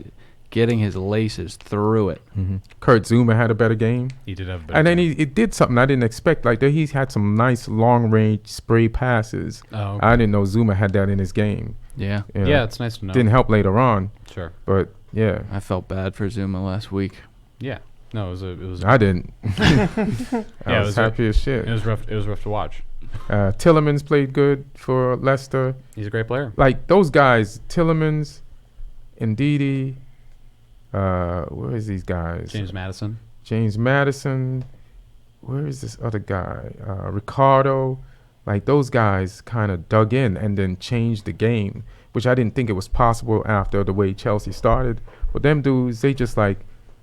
getting his laces through it. Mm-hmm. Kurt Zuma had a better game. He did have a better and then game. he did something I didn't expect. Like he had some nice long-range spray passes. Oh, okay. I didn't know Zuma had that in his game. Yeah. Yeah, it's nice to know. Didn't help later on. Sure. But, yeah. I felt bad for Zuma last week. Yeah. No, it was. I didn't. I was happy as shit. It was rough. It was rough to watch. Tillemans played good for Leicester. He's a great player. Like those guys, Tillemans, Ndidi. Where is these guys? James Maddison. Where is this other guy? Ricardo. Like those guys kind of dug in and then changed the game, which I didn't think it was possible after the way Chelsea started. But them dudes, they just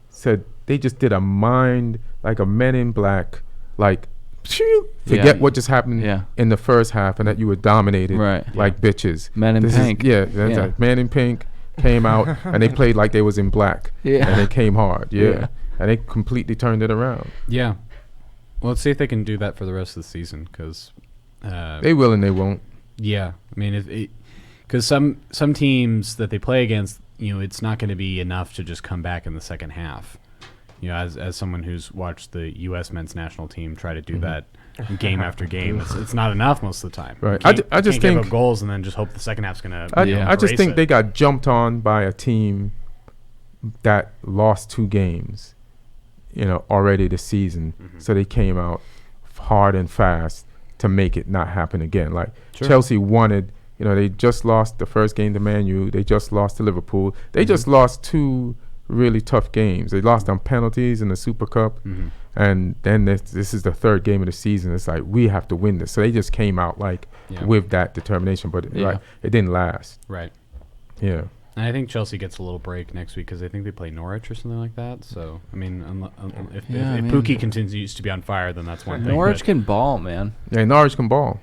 said they just did a Men in Black, forget what just happened in the first half and that you were dominated like bitches. Men in Pink. That's Men in Pink came out and they played like they was in black. Yeah. And they came hard. Yeah. And they completely turned it around. Yeah. Well, let's see if they can do that for the rest of the season because they will and they won't. Yeah. I mean, because some teams that they play against, it's not going to be enough to just come back in the second half. As someone who's watched the U.S. men's national team try to do that game after game, it's not enough most of the time. Right. I just think give up goals and then just hope the second half's going to. I just think they got jumped on by a team that lost 2 games, already this season. Mm-hmm. So they came out hard and fast to make it not happen again. Like Chelsea wanted. They just lost the first game to Man U. They just lost to Liverpool. They just lost 2 really tough games. They lost on penalties in the Super Cup, and then this is the 3rd game of the season. It's like we have to win this. So they just came out with that determination, but it didn't last. Right. Yeah. And I think Chelsea gets a little break next week because I think they play Norwich or something like that. So I mean, if Pukki continues to be on fire, then that's one thing. Norwich can ball, man. Yeah, Norwich can ball.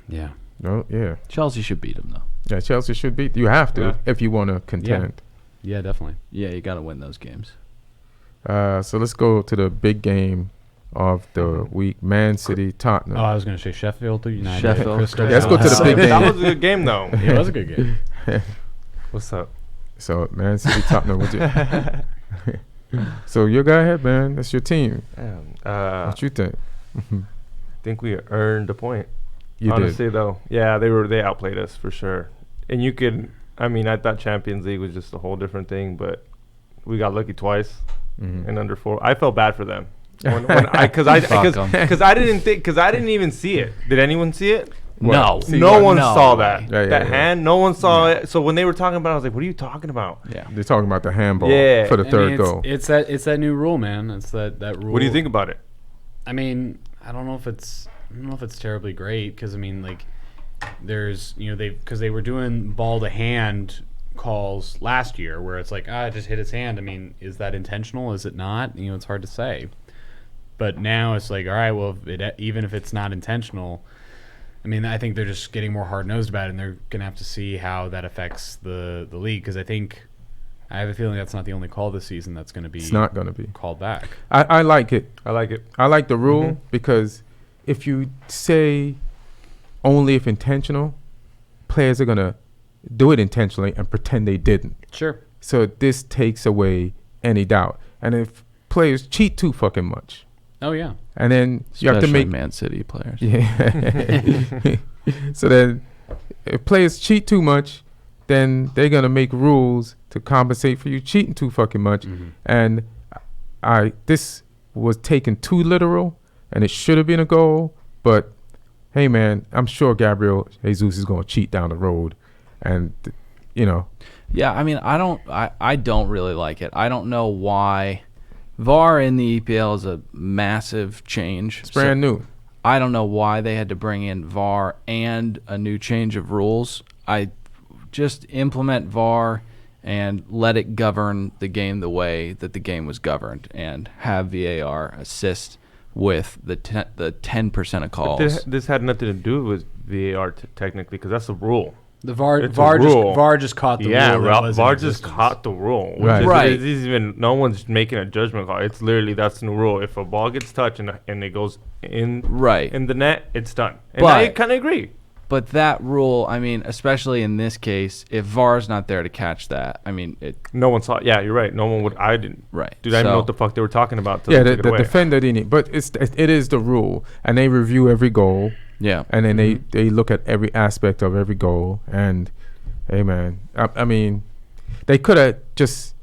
Yeah. No. Yeah. Chelsea should beat them though. Yeah, Chelsea should beat. You have to if you want to contend. Yeah, definitely. Yeah, you got to win those games. So let's go to the big game of the week: Man City, Tottenham. Oh, I was going to say Sheffield United. Sheffield. Let's go to the big game. That was a good game, though. It was a good game. What's up? So Man City, Tottenham. So you go ahead, man. That's your team. What you think? I think we earned a point. Honestly, though, yeah, they outplayed us for sure. And you could. I mean, I thought Champions League was just a whole different thing, but we got lucky twice in under 4. I felt bad for them because I didn't even see it. Did anyone see it? No one saw that. That hand, no one saw it. So when they were talking about it, I was like, "What are you talking about?" Yeah, they're talking about the handball for the third goal. It's that new rule, man. It's that rule. What do you think about it? I mean, I don't know if it's terribly great because I mean, like, there's because they were doing ball to hand calls last year where it's like it just hit his hand. I mean, is that intentional? Is it not? It's hard to say. But now it's like, all right, well, even if it's not intentional, I mean, I think they're just getting more hard-nosed about it, and they're going to have to see how that affects the league, because I have a feeling that's not the only call this season that's going to be. It's not going to be called back. I like it. I like it. I like the rule because if you say only if intentional, players are going to do it intentionally and pretend they didn't. Sure. So this takes away any doubt. And if players cheat too fucking much. Oh, yeah. And then you have to Especially make Man City players. Yeah. So then if players cheat too much, then they're going to make rules to compensate for you cheating too fucking much. And this was taken too literal, and it should have been a goal. But, hey, man, I'm sure Gabriel Jesus is going to cheat down the road. And, Yeah, I mean, I don't really like it. I don't know why. VAR in the EPL is a massive change. It's brand new. I don't know why they had to bring in VAR and a new change of rules. I just implement VAR and let it govern the game the way that the game was governed, and have VAR assist with the 10% of calls. This had nothing to do with VAR technically, because that's a rule. The VAR, It's a rule. VAR just caught the rule. Yeah, VAR just caught the rule. Right. It's even no one's making a judgment call. It's literally that's the new rule. If a ball gets touched and it goes in the net, it's done. And I kind of agree. But that rule, I mean, especially in this case, if VAR's not there to catch that, I mean, no one saw it. Yeah, you're right. No one would. I didn't. Right. Dude, I didn't know what the fuck they were talking about. Yeah, the defender didn't. But it is the rule, and they review every goal. Yeah. And then they look at every aspect of every goal. And, hey, man, I mean, they could have just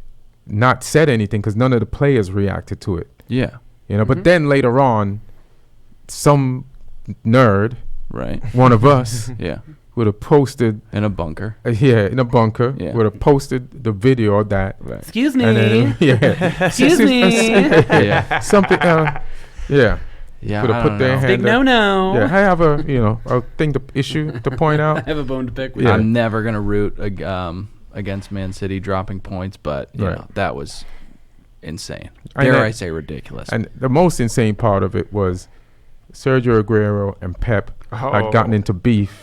not said anything because none of the players reacted to it. Yeah. But then later on, some nerd, right, one of us, yeah, would have posted in a bunker. In a bunker, would have posted the video of that. Right. Excuse me. And then, Excuse me. Yeah. Something. Yeah. Would have put their hand Big up. no. Yeah, I have a thing to point out. I have a bone to pick with. Yeah. I'm never gonna root against Man City dropping points, but you know, that was insane. Dare I say ridiculous? And the most insane part of it was Sergio Aguero and Pep had gotten into beef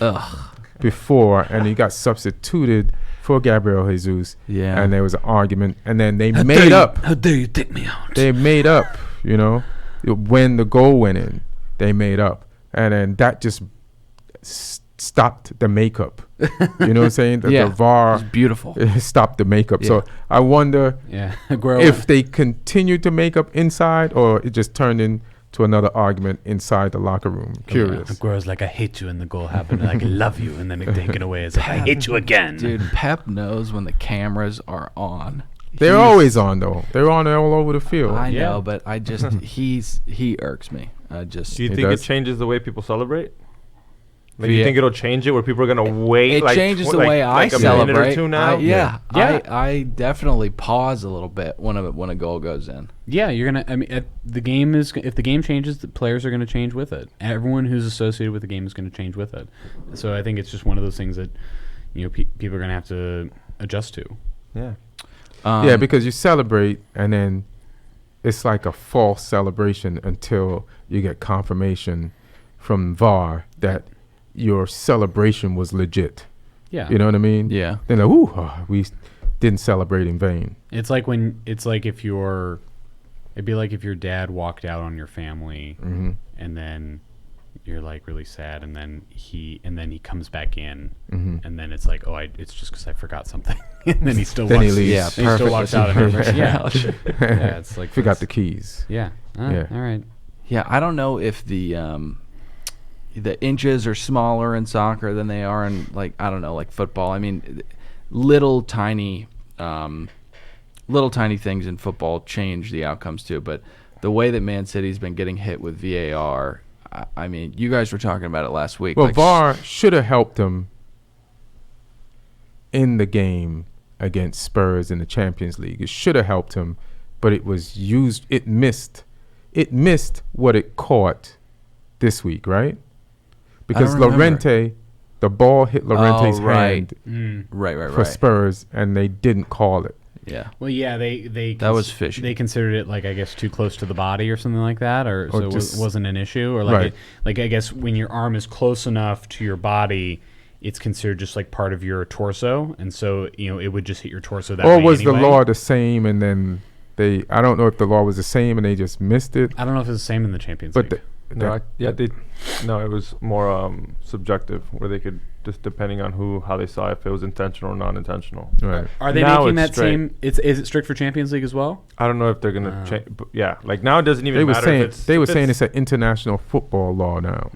before, and he got substituted for Gabriel Jesus. Yeah. And there was an argument, and then they made up. How dare you take me out? They made up, when the goal went in, they made up. And then that just stopped the makeup. You know what I'm saying? The VAR, it was beautiful. Stopped the makeup. Yeah. So I wonder Aguero, if they continued to make up inside, or it just turned into another argument inside the locker room. Curious. Aguero's like, I hate you, and the goal happened, like, I love you, and then they take it away. It's like, I hate you again. Dude, Pep knows when the cameras are on. They're always on, though. They're on all over the field. I know, but I just he irks me. Do you think it changes the way people celebrate? Like, you think it'll change it where people are gonna wait? It changes the way I celebrate. A minute or two now. I definitely pause a little bit when a goal goes in. Yeah, you're gonna. I mean, if the game changes, the players are gonna change with it. Everyone who's associated with the game is gonna change with it. So I think it's just one of those things that people are gonna have to adjust to. Yeah. Yeah, because you celebrate, and then it's like a false celebration until you get confirmation from VAR that your celebration was legit. Yeah. You know what I mean? Yeah. Then like, we didn't celebrate in vain. It'd be like if your dad walked out on your family, and then you're like really sad, and then he comes back in, and then it's like, it's just because I forgot something, and then he still walks. He leaves. Yeah, he still walks out. Yeah, it's like forgot the keys. Yeah. All right. Yeah, I don't know if the inches are smaller in soccer than they are in, like, I don't know, like football. I mean, little tiny things in football change the outcomes too. But the way that Man City's been getting hit with VAR, I mean, you guys were talking about it last week. Well, VAR should have helped them in the game against Spurs in the Champions League. It should have helped him, but it was used. It missed what it caught this week, right? Because Llorente, the ball hit Llorente's hand right for Spurs, and they didn't call it. Yeah. Well, yeah, they That was fishy. They considered it like, I guess, too close to the body or something like that, or so just, it wasn't an issue, or like right. like I guess when your arm is close enough to your body, it's considered just like part of your torso, and so it would just hit your torso that way. Or was anyway. the law the same, and then I don't know if the law was the same and they just missed it. I don't know if it's the same in the Champions League. But it was more subjective, where they could just depending on how they saw if it was intentional or non-intentional. right. Are they Now making that it's straight. same? Is it strict for Champions League as well? I don't know if they're gonna change. But yeah, like now it doesn't even They were matter. saying if they were saying it's an international football law now.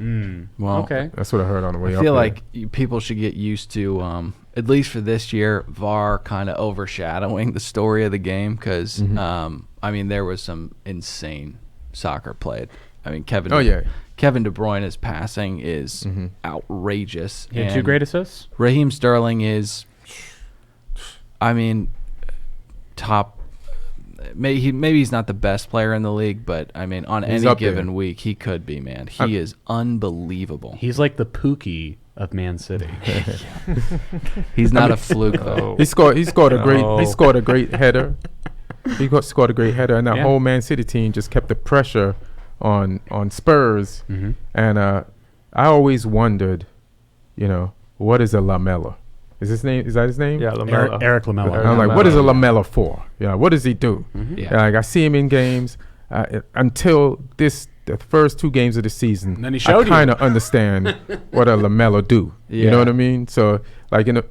Well, Okay. That's what I heard on the way I up. feel here. like people should get used to, at least for this year, VAR kind of overshadowing the story of the game because, I mean, there was some insane soccer played. I mean, Kevin De Bruyne's passing is outrageous. He had 2 great assists. Raheem Sterling is, I mean, top. Maybe he's not the best player in the league, but I mean, on He's any up given there. week, he could be. Man, he is unbelievable. He's like the Pukki of Man City. He's not a fluke though. He scored a great No. he scored a great header. Scored a great header, and that Yeah. whole Man City team just kept the pressure on Spurs. And I always wondered, what is a Lamella? Is that his name? Yeah, Lamella. Eric Lamella. And I'm like, what is a Lamella. Lamella for? What does he do? Yeah. Like I see him in games until the first 2 games of the season. And then he showed I you. kind of understand what a Lamella do. You Yeah. know what I mean? So like and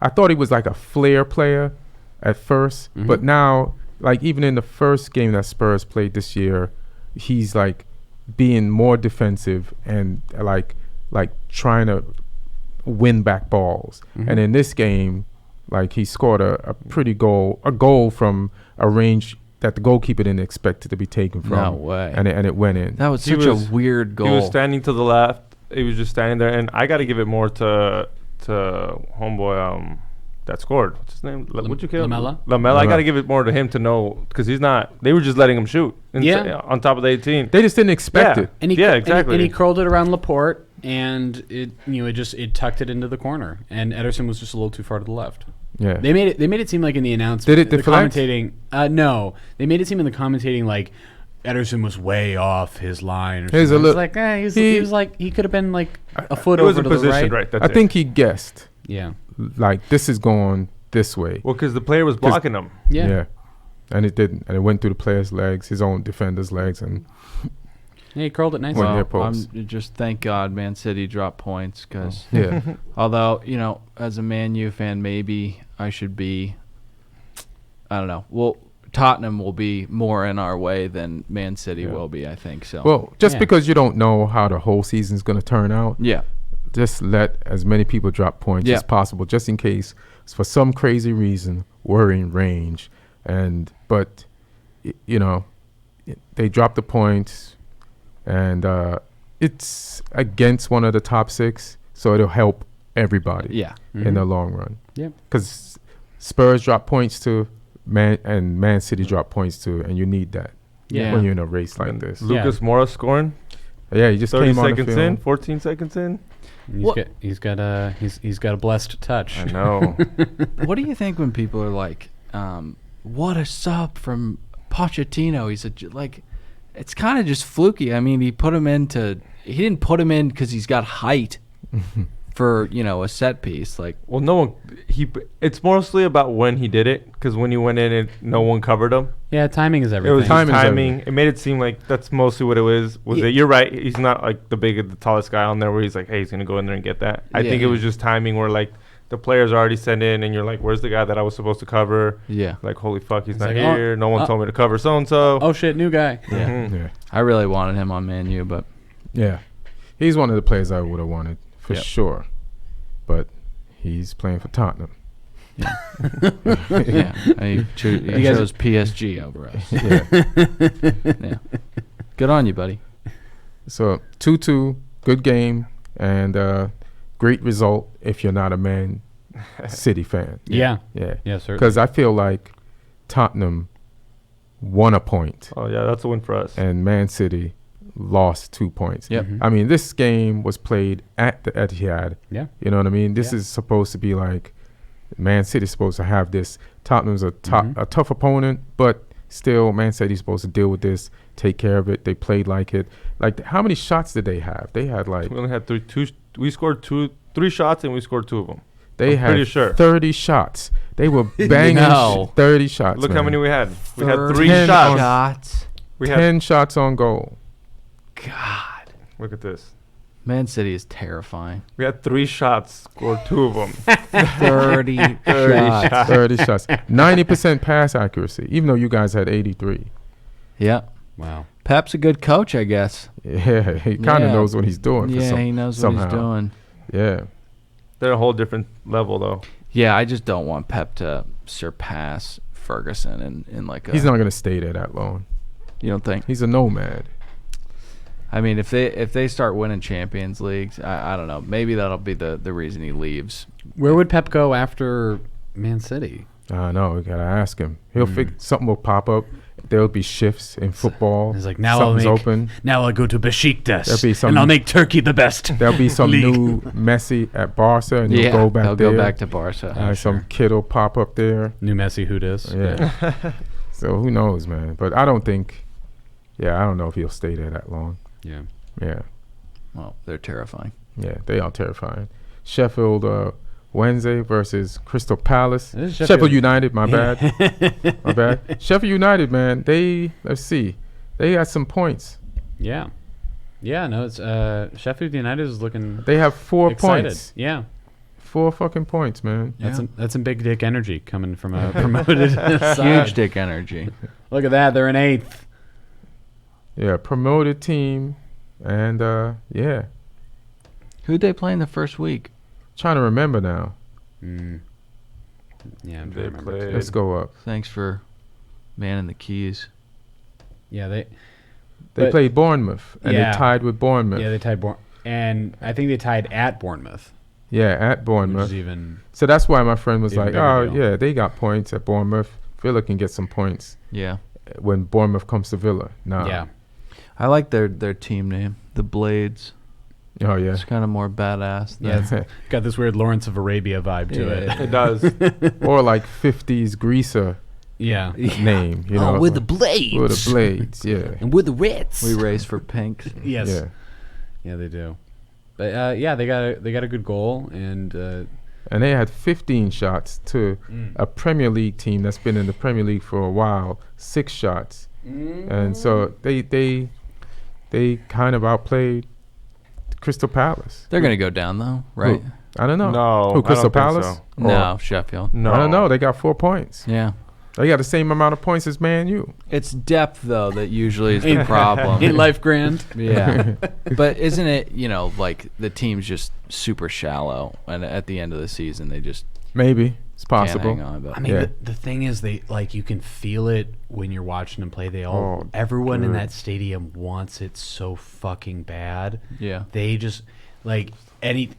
I thought he was like a flair player at first, but now like even in the first game that Spurs played this year, he's like being more defensive and like trying to win back balls. And in this game, like he scored a goal from a range that the goalkeeper didn't expect it to be taken from. No way. And it went in. That was He such was- a weird goal. He was standing to the left. He was just standing there, and I got to give it more to homeboy that scored. What's his name? What'd you kill? Lamella? Lamella. I got to give it more to him to know because he's not. They were just letting him shoot. On top of the 18. They just didn't expect it. And he, Yeah, and he- exactly. And he curled it around Laporte, and it tucked it into the corner. And Ederson was just a little too far to the left. Yeah. They made it seem like in the announcement. Did it the deflect? commentating? No, they made it seem in the commentating like Ederson was way off his line. Or Here's something. a It's look- like he was like he could have been like a foot It was over a to position, the right. That's I it. think he guessed Yeah, like this is going this way. Well, because the player was blocking him. yeah. And it didn't. And it went through the player's legs, his own defender's legs, and He curled it nicely. Well, near Well, post. just thank God Man City dropped points because yeah. although, as a Man U fan, maybe I should be, I don't know. Well, Tottenham will be more in our way than Man City will be, I think. So, Well, just Yeah. because you don't know how the whole season's going to turn out, yeah. just let as many people drop points Yeah. as possible, just in case for some crazy reason we're in range. But they dropped the points, and it's against one of the top 6, so it'll help everybody Yeah. in the long run. Yeah. Because Spurs drop points too, Man City drop points too, and you need that Yeah. when you're in a race like And this. Lucas Moura scoring. Yeah, he just 30 came on the seconds field. in. 14 seconds in. He's got a blessed touch. I know. What do you think when people are like, what a sub from Pochettino? It's kind of just fluky. I mean, he didn't put him in because he's got height for, a set piece. Like, Well, no one. It's mostly about when he did it, because when he went in, no one covered him. Yeah, timing is It everything. was Timing's timing. everything. It made it seem like that's mostly what it was. Yeah. You're right. He's not like the tallest guy on there where he's like, hey, he's gonna go in there and get that. I think it was just timing where like the players are already sent in, and you're like, where's the guy that I was supposed to cover? yeah. Like, holy fuck, he's It's not like, here. No one told me to cover so and so. Oh shit, new guy. Yeah. Yeah, I really wanted him on Man U, but yeah. He's one of the players I would have wanted for Yep. sure, but he's playing for Tottenham. yeah, he guys- chose PSG over us. Yeah. Yeah. Good on you, buddy. So 2-2, good game, and great result if you're not a Man City fan. Yeah. Yeah, Yeah, certainly. because I feel like Tottenham won a point Oh yeah, that's a win for us. and Man City lost 2 points. Yep. Mhm. I mean, this game was played at the Etihad. Yeah. You know what I mean? This Yeah. is supposed to be like, Man City's supposed to have this. Tottenham's a tough opponent, but still, Man City's supposed to deal with this, take care of it. They played like it. Like, how many shots did they have? They had like We only had we scored 3 shots and we scored 2 of them. they I'm had pretty sure. 30 shots. They were banging No. 30 shots. Look man. how many we had. We had 3 10 shots. shots. We 10 shots on goal. God. Look at this. Man City is terrifying. We had 3 shots, scored 2 of them. 30 shots. 30 shots. 90% pass accuracy, even though you guys had 83. Yeah. Wow. Pep's a good coach, I guess. Yeah, he kind of Yeah. knows what he's doing. Yeah, he knows what he's doing. Yeah. They're a whole different level, though. Yeah, I just don't want Pep to surpass Ferguson in like a. He's not going to stay there that long. You don't think? He's a nomad. I mean, if they start winning Champions Leagues, I don't know. Maybe that'll be the reason he leaves. Where would Pep go after Man City? I know. We got to ask him. He'll figure something will pop up. There'll be shifts in football. He's like, now something's I'll make, open. Now I'll go to Besiktas There'll be some- and I'll make Turkey the best. There'll be some league. new Messi at Barca, and Yeah, he'll go back he'll there. go back to Barca. Oh, Some sure. kid will pop up there. New Messi, who dis? Yeah. So who knows, man? But I don't think. Yeah, I don't know if he'll stay there that long. Yeah. Yeah. Well, they're terrifying. Yeah, they are terrifying. Sheffield Wednesday versus Crystal Palace. It is Sheffield United, my bad. My bad. Sheffield United, man, let's see. They got some points. Yeah. Yeah, no, it's Sheffield United is looking They have 4 excited. points. Yeah. 4 fucking points, man. That's some big dick energy coming from a promoted side. Huge dick energy. Look at that, they're in 8th. Yeah, promoted team. And, yeah. Who'd they play in the first week? Trying to remember now. Yeah, I'm trying They to remember. played. Let's go up. Thanks for manning the keys. Yeah, They But- played Bournemouth, and Yeah. they tied with Bournemouth. they tied and I think they tied at Bournemouth, Yeah, at which Bournemouth. is even So that's why my friend was Even like, bigger oh, deal. yeah, they got points at Bournemouth. Villa can get some points Yeah. when Bournemouth comes to Villa. Nah. yeah. I like their team name, the Blades. Oh, yeah. It's kind of more badass. Yeah, than- it's got this weird Lawrence of Arabia vibe to it. It does. Or like 50s greaser Yeah. name. You know, we're the Blades. We're the Blades, yeah. And we're the Reds. We race for pinks. Yes. Yeah. Yeah, they do. But yeah, they got a good goal and And they had 15 shots to a Premier League team that's been in the Premier League for a while, 6 shots. And so they kind of outplayed Crystal Palace. They're gonna go down though, right? Who? I don't know. No. Who, I Crystal don't think Palace? so. No, Sheffield. No. I don't know. They got 4 points. Yeah. They got the same amount of points as Man U. It's depth though that usually is the problem. in Life Grand. Yeah. But isn't it, like the team's just super shallow and at the end of the season they just Maybe. It's can't possible. hang on. But I mean, Yeah. the thing is, they you can feel it when you're watching them play. Oh, Everyone in dude. that stadium wants it so fucking bad. yeah. They just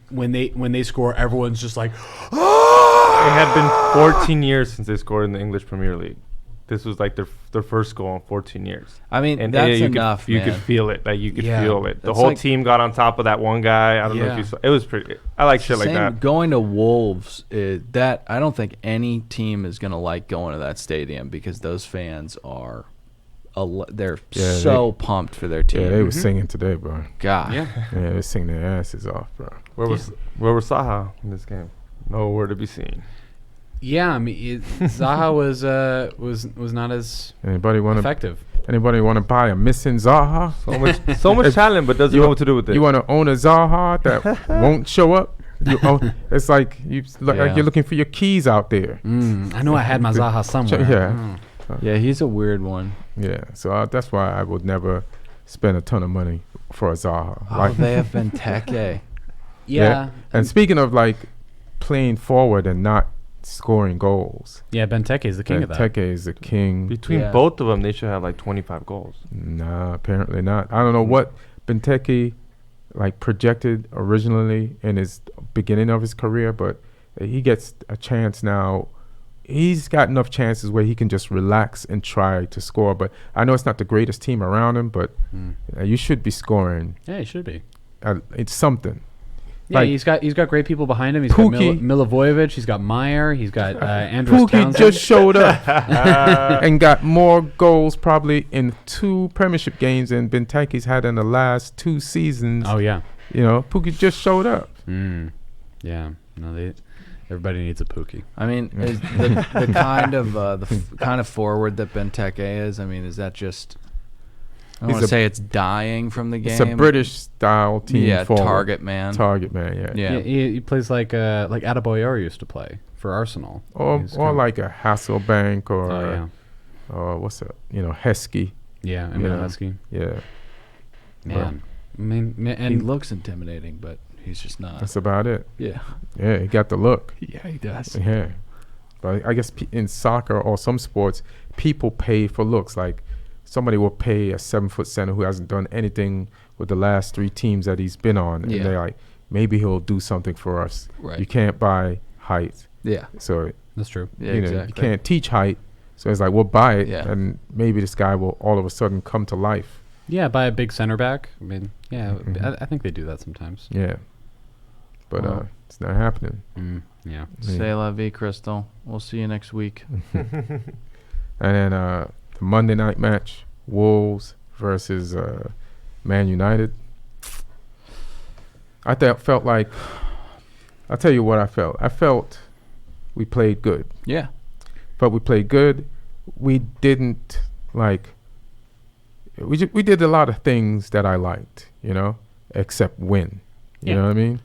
when they score, everyone's just like, It had been 14 years since they scored in the English Premier League. This was like their first goal in 14 years. I mean, And that's you enough, you man. could feel it. Like you could Yeah. feel it. The That's whole like- team got on top of that one guy. I don't know if Yeah. you saw. It was pretty. I like shit like Same, that. going to Wolves, that I don't think any team is gonna like going to that stadium because those fans are, they're Yeah, so pumped for their team. Yeah, they were singing today, bro. God, yeah. Yeah, they were singing their asses off, bro. Where was Saha in this game? Nowhere to be seen. Yeah, I mean, Zaha was not as Anybody want to effective. buy a missing Zaha? So much If talent, but doesn't you- know what to do with it. You want to own a Zaha that won't show up? It's like like Yeah. you're looking for your keys out there. I know I had my Zaha somewhere. Yeah. yeah, he's a weird one. Yeah, so that's why I would never spend a ton of money for a Zaha. Oh, they have Benteke. Yeah. And speaking of like playing forward and not scoring goals, Yeah, Benteke is the king of that. Benteke is the king. Between Yeah. both of them, they should have like 25 goals. Nah, apparently not. I don't know what Benteke like projected originally in his beginning of his career, but he gets a chance now. He's got enough chances where he can just relax and try to score. But I know it's not the greatest team around him, but you should be scoring. Yeah, he should be. It's something. Yeah, Like, he's got great people behind him. He's got Pukki. Milivojevic. He's got Meyer. He's got Andrew Pukki Townsend. just showed up and got more goals probably in 2 Premiership games than Benteke's had in the last 2 seasons. Oh yeah. Pukki just showed up. Yeah. No, everybody needs a Pukki. I mean, is the kind of forward that Benteke is. I mean, is that just? I don't want to say it's dying from the game. It's a British style team. Yeah, forward. target man. Target man. Yeah. He plays like Adebayor used to play for Arsenal. Or like a Hasselbank or what's that? Heskey. Yeah, Heskey. Yeah. Man. I mean, and he looks intimidating, but he's just not. That's about it. Yeah. Yeah, he got the look. Yeah, he does. Yeah. But I guess in soccer or some sports, people pay for looks. Like somebody will pay a 7-foot center who hasn't done anything with the last 3 teams that he's been on. Yeah. And they're like, maybe he'll do something for us. Right. You can't buy height. Yeah. So, that's true. Yeah, you can't teach height. So it's like, we'll buy it. Yeah. And maybe this guy will all of a sudden come to life. Yeah, buy a big center back. I mean, yeah, I think they do that sometimes. Yeah. But it's not happening. Yeah. Say la vie, Crystal. We'll see you next week. And then the Monday night match, Wolves versus Man United. Felt like, I'll tell you what I felt. I felt we played good. Yeah. But we played good. We didn't we did a lot of things that I liked, except win. You know what I mean?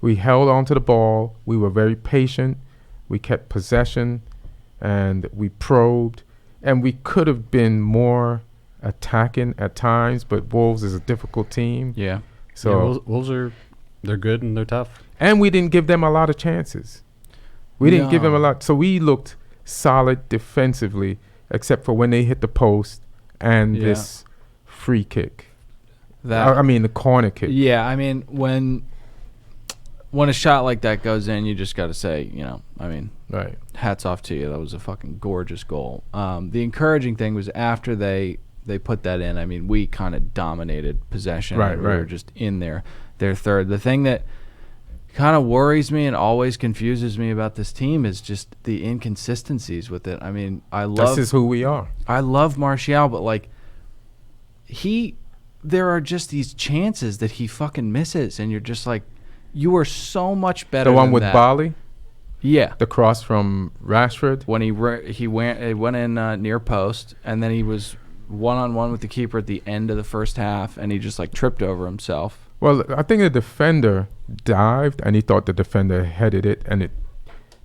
We held on to the ball. We were very patient. We kept possession, and we probed. And we could have been more attacking at times, but Wolves is a difficult team. Yeah. So Wolves they're good and they're tough. And we didn't give them a lot of chances. We didn't give them a lot. So we looked solid defensively, except for when they hit the post and this free kick. The corner kick. Yeah, I mean, when a shot like that goes in, you just got to say, Right. hats off to you. That was a fucking gorgeous goal. The encouraging thing was after they put that in, I mean, we kind of dominated possession. Right, We were just in their third. The thing that kind of worries me and always confuses me about this team is just the inconsistencies with it. I mean, This is who we are. I love Martial, but there are just these chances that he fucking misses, and you're just like, you are so much better. The one than with that. Bali? Yeah. The cross from Rashford? When he went in near post, and then he was one-on-one with the keeper at the end of the first half, and he just tripped over himself. Well, I think the defender dived, and he thought the defender headed it, and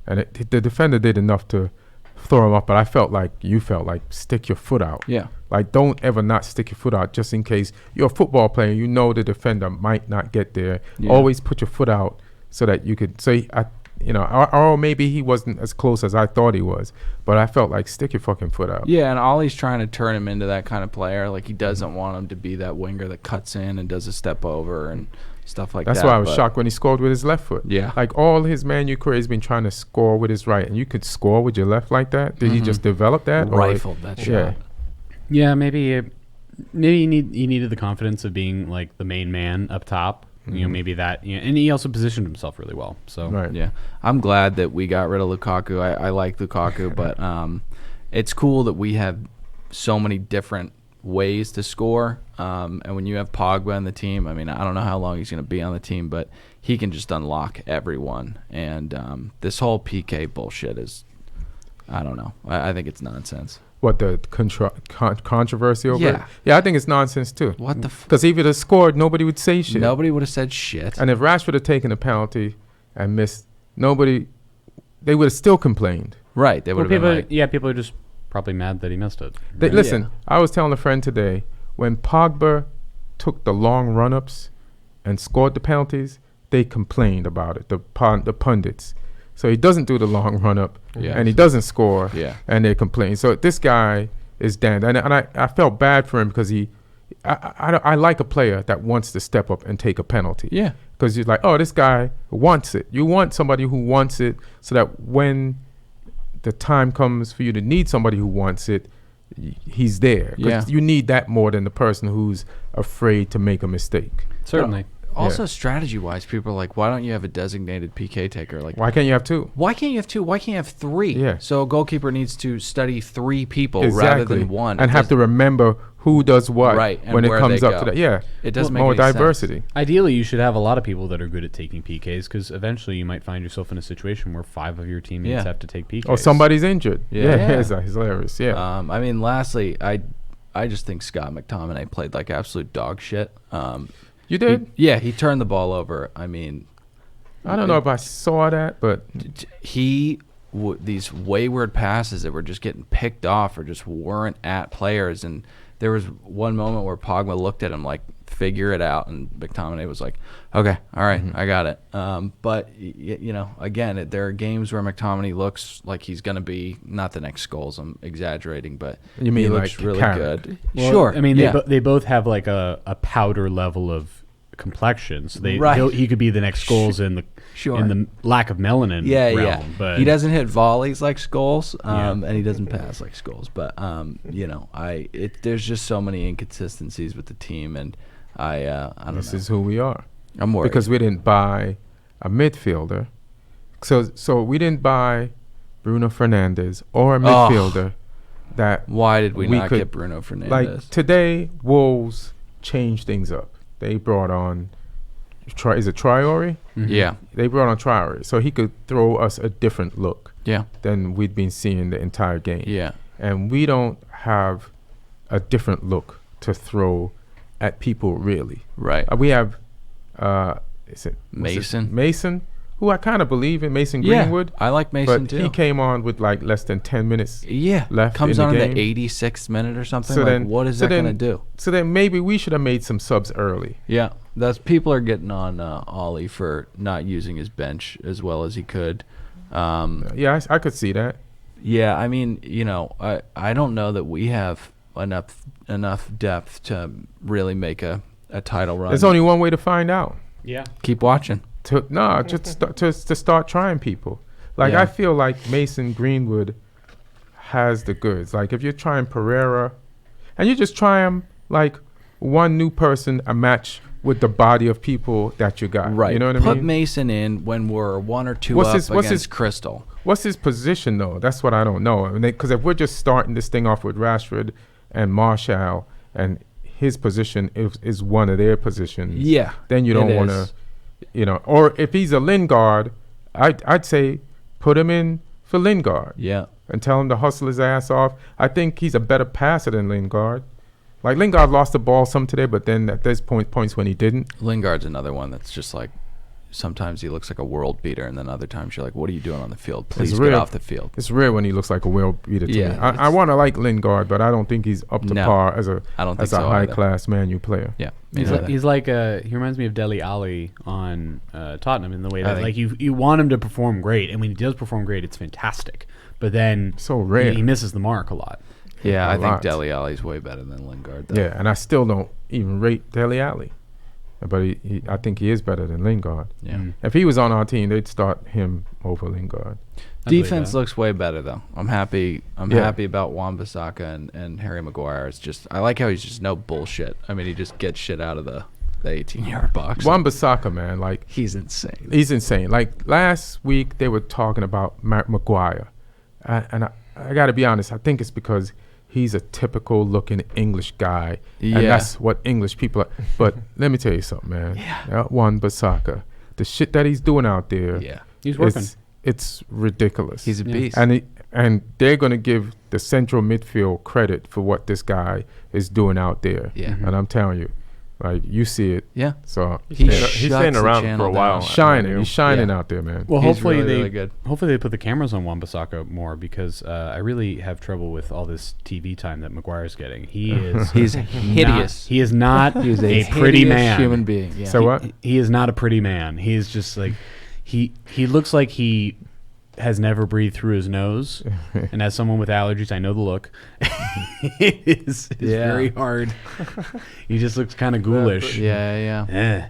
the defender did enough to throw him up. But I felt like you felt like stick your foot out. Yeah. Don't ever not stick your foot out, just in case you're a football player. You know the defender might not get there. Yeah. Always put your foot out so that you could say, or maybe he wasn't as close as I thought he was. But I felt like stick your fucking foot out. Yeah, and Ollie's trying to turn him into that kind of player. He doesn't want him to be that winger that cuts in and does a step over and stuff like that. That's why I was shocked when he scored with his left foot. Yeah. All his Man U career has been trying to score with his right, and you could score with your left like that. Did he just develop that? Rifled that shot. Yeah. Yeah, maybe he needed the confidence of being the main man up top. Maybe that. And he also positioned himself really well. So Right. Yeah, I'm glad that we got rid of Lukaku. I like Lukaku, but it's cool that we have so many different ways to score. And when you have Pogba in the team, I mean, I don't know how long he's going to be on the team, but he can just unlock everyone. And this whole PK bullshit is, I don't know. I think it's nonsense. What, the controversy over it? Yeah. Yeah, I think it's nonsense too. What the Because if it had scored, nobody would say shit. Nobody would have said shit. And if Rashford had taken a penalty and missed, they would have still complained. Right. They would have been like, people are just probably mad that he missed it. Listen, I was telling a friend today, when Pogba took the long run-ups and scored the penalties, they complained about it, the pundits. So he doesn't do the long run-up, and he doesn't score, and they complain. So this guy is damned. And I felt bad for him because I like a player that wants to step up and take a penalty. Yeah. Because you're like, oh, this guy wants it. You want somebody who wants it so that when the time comes for you to need somebody who wants it, he's there. 'Cause you need that more than the person who's afraid to make a mistake. Certainly. Also, strategy-wise, people are like, why don't you have a designated PK taker? Like, Why can't you have two? why can't you have 2? Why can't you have 3? Yeah. So a goalkeeper needs to study 3 people Exactly. rather than 1. And have to remember who does what Right, and when it where comes they up to go. that. Yeah. It doesn't make more any sense. diversity. Ideally, you should have a lot of people that are good at taking PKs because eventually you might find yourself in a situation where 5 of your teammates Yeah. have to take PKs. Or somebody's injured. Yeah. Yeah, it's hilarious. Yeah. I mean, lastly, I just think Scott McTominay played like absolute dog shit. You did? He turned the ball over. I mean, I don't know if I saw that, but these wayward passes that were just getting picked off or just weren't at players. And there was one moment where Pogba looked at him like, figure it out, and McTominay was like, okay, all right, I got it. But again, there are games where McTominay looks like he's going to be not the next Scholes. I'm exaggerating, but You mean he looks like really Carrick? good. Well, Sure, I mean, yeah. they both have like a powder level of complexion, so Right. he could be the next Scholes in the Sure. in the lack of melanin realm. But he doesn't hit volleys like Scholes, Yeah. and he doesn't pass like Scholes. But there's just so many inconsistencies with the team, and I don't this know. is who we are. I'm worried Because we didn't buy a midfielder. So we didn't buy Bruno Fernandes or a midfielder that Why did we not could- get Bruno Fernandes? like today Wolves changed things up. They brought on is it Traore? Yeah, They brought on Traore, so he could throw us a different look yeah, than we'd been seeing the entire game. yeah. And we don't have a different look to throw at people really. Right. We have is it Mason? Mason, who I kind of believe in, Mason Yeah, Greenwood. I like Mason But too. he came on with like less than 10 minutes. Yeah, left comes in the on game. in the 86th minute or something. So like, then- what is so that going to then- do? So then maybe we should have made some subs early. Yeah, people are getting on Ollie for not using his bench as well as he could. Yeah, I could see that. Yeah, I mean, I don't know that we have enough depth to really make a title run. There's only one way to find out. yeah, Keep watching. To start trying people. Like Yeah. I feel like Mason Greenwood has the goods. Like if you're trying Pereira, and you just try him like one new person a match with the body of people that you got. Right. You know what I Put mean? Mason in when we're 1 or 2 What's up his- what's against his- Crystal. What's his position though? That's what I don't know. Because if we're just starting this thing off with Rashford and Marshall, and his position is one of their positions. Yeah, Then you it don't want to, is. Or if he's a Lingard, I'd say put him in for Lingard Yeah. and tell him to hustle his ass off. I think he's a better passer than Lingard. Like Lingard lost the ball some today, but then at this points when he didn't. Lingard's another one that's just like, sometimes he looks like a world beater, and then other times you're like, what are you doing on the field? Please get rare. off the field. It's rare when he looks like a world beater to Yeah, me. I it's- want to like Lingard, but I don't think he's up to No, par as a I don't think as a so high either. class Man U player. Yeah. he's like he reminds me of Dele Alli on Tottenham in the way I that think- like you want him to perform great, and when he does perform great, it's fantastic. But then So rare. he misses the mark a lot. Yeah, I A think lot. Dele Alli's way better than Lingard, though. Yeah, and I still don't even rate Dele Alli, but I think he is better than Lingard. Yeah. Mm. If he was on our team, they'd start him over Lingard. I believe Defense that. looks way better, though. I'm happy. I'm Yeah. happy about Wan-Bissaka and Harry Maguire. It's just, I like how he's just no bullshit. I mean, he just gets shit out of the 18-yard box. Wan-Bissaka, man, like He's insane. he's insane. Like last week, they were talking about Maguire, and I got to be honest. I think it's because he's a typical looking English guy, Yeah. and that's what English people are. But let me tell you something, man. Yeah. Wan-Bissaka, the shit that he's doing out there, Yeah. He's working. it's ridiculous. He's a Yeah. beast. and they're going to give the central midfield credit for what this guy is doing out there. Yeah. And I'm telling you, like you see it. Yeah. So He He's shuts staying the around channel for a while. down. shining, he's shining Yeah. out there, man. Well, He's hopefully really, they really good. hopefully they put the cameras on Wan-Bissaka more because I really have trouble with all this TV time that Maguire's getting. He is He's hideous. He is not He's a pretty hideous man. human being. Yeah. So what? He is not a pretty man. He is just like he looks like he has never breathed through his nose, and as someone with allergies, I know the look. It's very hard. He just looks kind of ghoulish. Yeah.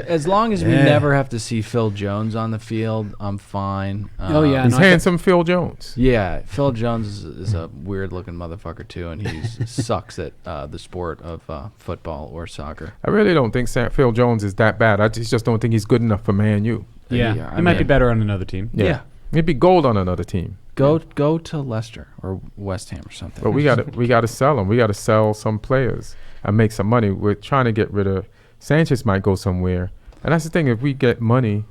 As long as we never have to see Phil Jones on the field, I'm fine. He's handsome Phil Jones. Yeah, Phil Jones is a weird-looking motherfucker too, and he sucks at the sport of football or soccer. I really don't think Phil Jones is that bad. I just don't think he's good enough for Man U. Yeah, he might be better on another team. Yeah. He'd be gold on another team. Go to Leicester or West Ham or something. But we got to sell him. We got to sell some players and make some money. We're trying to get rid of Sanchez. Might go somewhere, and that's the thing. If we get money,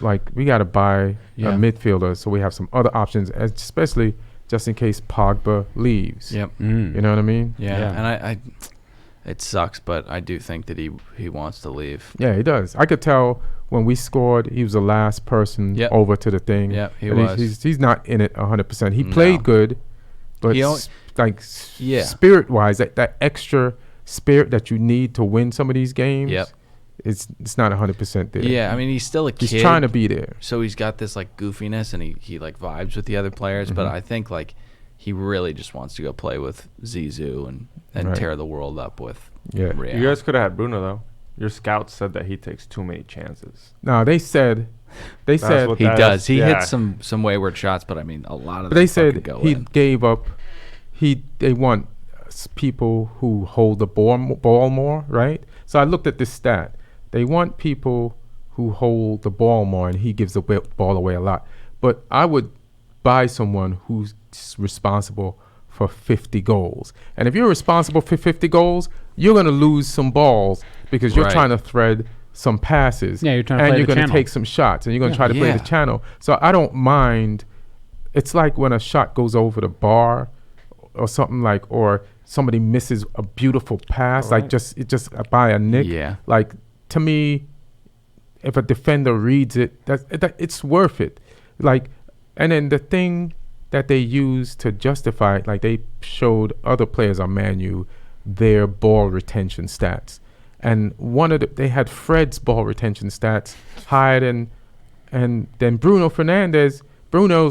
like we got to buy a midfielder, so we have some other options, especially just in case Pogba leaves. Yep. You know what I mean? Yeah. And I it sucks, but I do think that he wants to leave. Yeah, he does. I could tell. When we scored, he was the last person over to the thing. Yeah, he was. He's not in it 100%. He played good, but spirit-wise, that extra spirit that you need to win some of these games, it's not 100% there. Yeah, I mean, he's still a kid. He's trying to be there. So he's got this like goofiness, and he like vibes with the other players. But I think like he really just wants to go play with Zizou and tear the world up with Real. You guys could have had Bruno though. Your scouts said that he takes too many chances. No, they said he does. He hits some wayward shots, but I mean a lot of them. They said he in. Gave up. They want people who hold the ball more, right? So I looked at this stat. They want people who hold the ball more, and he gives the ball away a lot. But I would buy someone who's responsible for 50 goals. And if you're responsible for 50 goals, you're going to lose some balls because you're trying to thread some passes. Yeah, you're trying to play the channel. And you're going to take some shots, and you're going to try to play the channel. So I don't mind. It's like when a shot goes over the bar or something like, or somebody misses a beautiful pass, like just by a nick. Yeah. Like, to me, if a defender reads it, that it's worth it. Like, and then the thing that they use to justify it, like they showed other players on Man U their ball retention stats, and they had Fred's ball retention stats higher than, and then Bruno's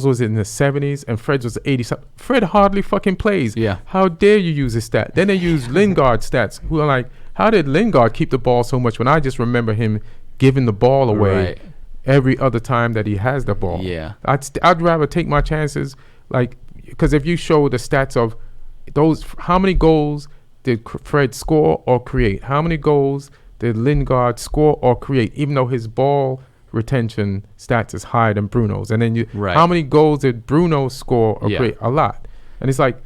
was in the 70s and Fred's was 80. Fred hardly fucking plays. Yeah. How dare you use his stat? Then they use Lingard's stats, who are like, how did Lingard keep the ball so much when I just remember him giving the ball away every other time that he has the ball? Yeah. I'd rather take my chances, like, because if you show the stats of those, how many goals did Fred score or create? How many goals did Lingard score or create? Even though his ball retention stats is higher than Bruno's, and then how many goals did Bruno score or create? A lot. And it's like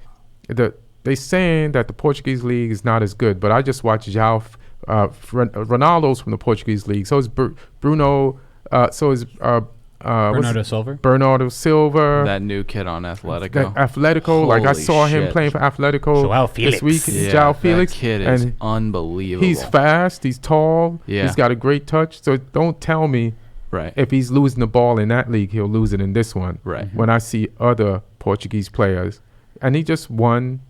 they saying that the Portuguese league is not as good, but I just watched Ronaldo's from the Portuguese league. So is Bruno. So is Bernardo Silva. That new kid on Atletico. Holy like I saw him playing for Atletico this week. João Felix. That kid is unbelievable. He's fast. He's tall. Yeah. He's got a great touch. So don't tell me if he's losing the ball in that league, he'll lose it in this one. Right. When I see other Portuguese players. And he just won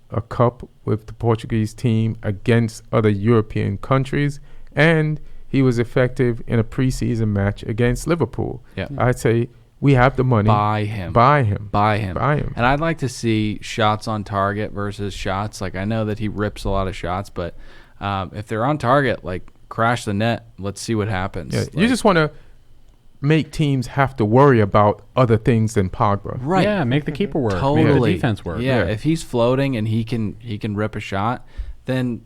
a cup with the Portuguese team against other European countries. And he was effective in a preseason match against Liverpool. Yeah. I'd say we have the money. Buy him. And I'd like to see shots on target versus shots. Like, I know that he rips a lot of shots, but if they're on target, like, crash the net. Let's see what happens. Yeah, like, you just want to make teams have to worry about other things than Pogba. Right. Yeah, make the keeper work. Totally. Make the defense work. Yeah, if he's floating and he can rip a shot, then,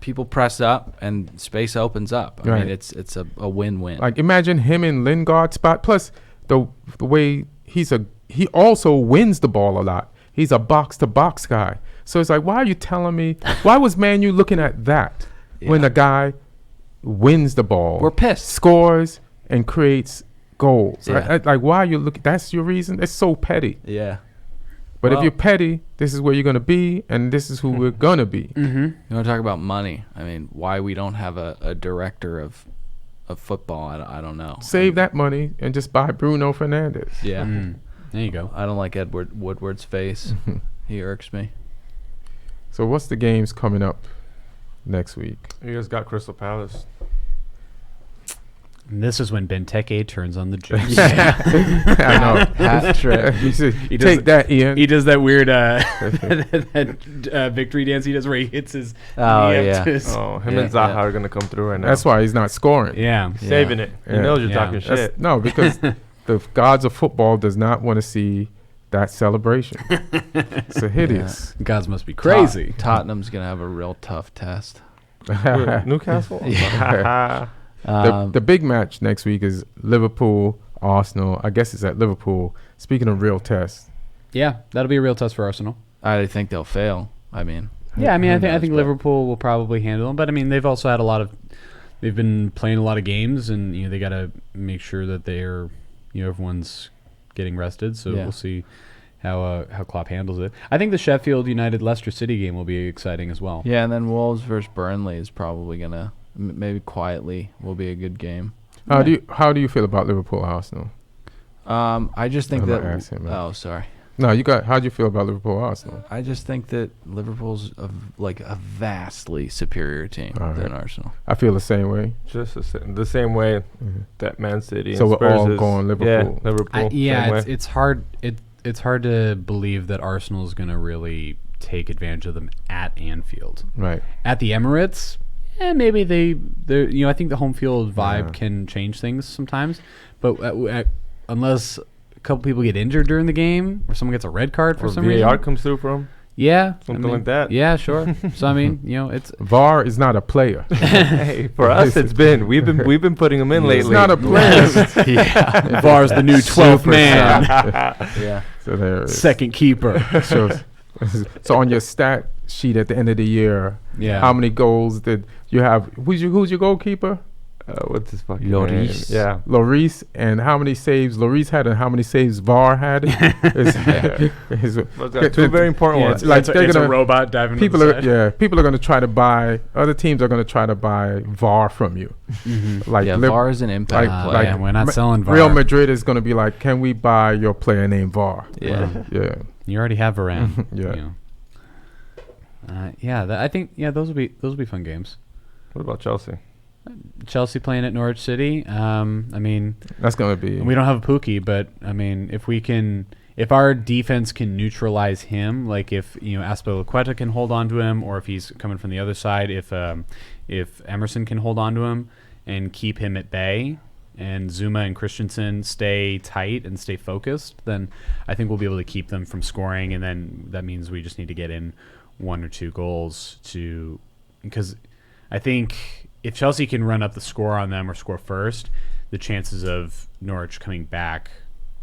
people press up and space opens up. I mean, it's a win-win. Like, imagine him in Lingard's spot. Plus, the way he also wins the ball a lot. He's a box-to-box guy. So it's like, why are you telling me? Why was Man U looking at that when the guy wins the ball? We're pissed. Scores and creates goals. Yeah. Like, why are you looking? That's your reason? It's so petty. Yeah. But if you're petty, this is where you're going to be, and this is who we're going to be. Mm-hmm. You want to talk about money? I mean, why we don't have a director of football, I don't know. Save that money and just buy Bruno Fernandes. Yeah. There you go. I don't like Edward Woodward's face. He irks me. So what's the games coming up next week? You guys got Crystal Palace. And this is when Benteke turns on the juice. I know. Hat trick. He take that, Ian. He does that weird that victory dance he does where he hits his Oh, knee up yeah. to his... Him and Zaha are gonna come through right now. That's why he's not scoring. Yeah. Saving it. He Yeah. knows you're Yeah. talking That's- shit. No, because the gods of football does not want to see that celebration. It's a hideous. Gods must be crazy. Tottenham's gonna have a real tough test. Newcastle. The big match next week is Liverpool, Arsenal. I guess it's at Liverpool. Speaking of real tests, Yeah, that'll be a real test for Arsenal. I think they'll fail. I mean, Yeah, I mean, Who I knows, think but- Liverpool will probably handle them, but I mean, they've also had they've been playing a lot of games, and they got to make sure that they're, everyone's getting rested. So Yeah. we'll see how Klopp handles it. I think the Sheffield United Leicester City game will be exciting as well. yeah, and then Wolves versus Burnley is probably gonna maybe quietly will be a good game. how do you feel about Liverpool, Arsenal? I just think I'm that. not asking, man. Oh, sorry. No, how do you feel about Liverpool, Arsenal? I just think that Liverpool's a vastly superior team All right. than Arsenal. I feel the same way. Just the same way that Man City. So and we're Spurs all is. going Liverpool. Yeah, Liverpool. same way. It's hard. It's hard to believe that Arsenal's going to really take advantage of them at Anfield. Right. At the Emirates, maybe they're I think the home field vibe Yeah. can change things sometimes, but unless a couple people get injured during the game or someone gets a red card for Or some VAR reason, comes through for him. yeah, Something like that. Yeah, sure. So I mean, it's VAR is not a player. Hey, for us, it's been we've been putting him in lately. It's not a player. Yeah. VAR's the new 12th man, Yeah. So there. second keeper. So on your stat sheet at the end of the year, Yeah. how many goals did you have? Who's your goalkeeper? What's his fucking Lloris. name? Yeah. Lloris, and how many saves Lloris had, and how many saves VAR had? Two very important Yeah, ones. like it's, they're it's a gonna- robot diving. People to are the side. people are going to try to buy. Other teams are going to try to buy VAR from you. Like Yeah, Liv- VAR is an impact like- play. like- Yeah, we're not selling VAR. Real Madrid is going to be like, can we buy your player named VAR? Yeah. Yeah. You already have Varane. Yeah. I think those will be fun games. What about Chelsea? Chelsea playing at Norwich City. I mean, That's going to be. we don't have a Pukki, but I mean, if our defense can neutralize him, like if Azpilicueta can hold on to him, or if he's coming from the other side, if Emerson can hold on to him and keep him at bay, and Zuma and Christensen stay tight and stay focused, then I think we'll be able to keep them from scoring, and then that means we just need to get in 1 or 2 goals because I think if Chelsea can run up the score on them or score first, the chances of Norwich coming back,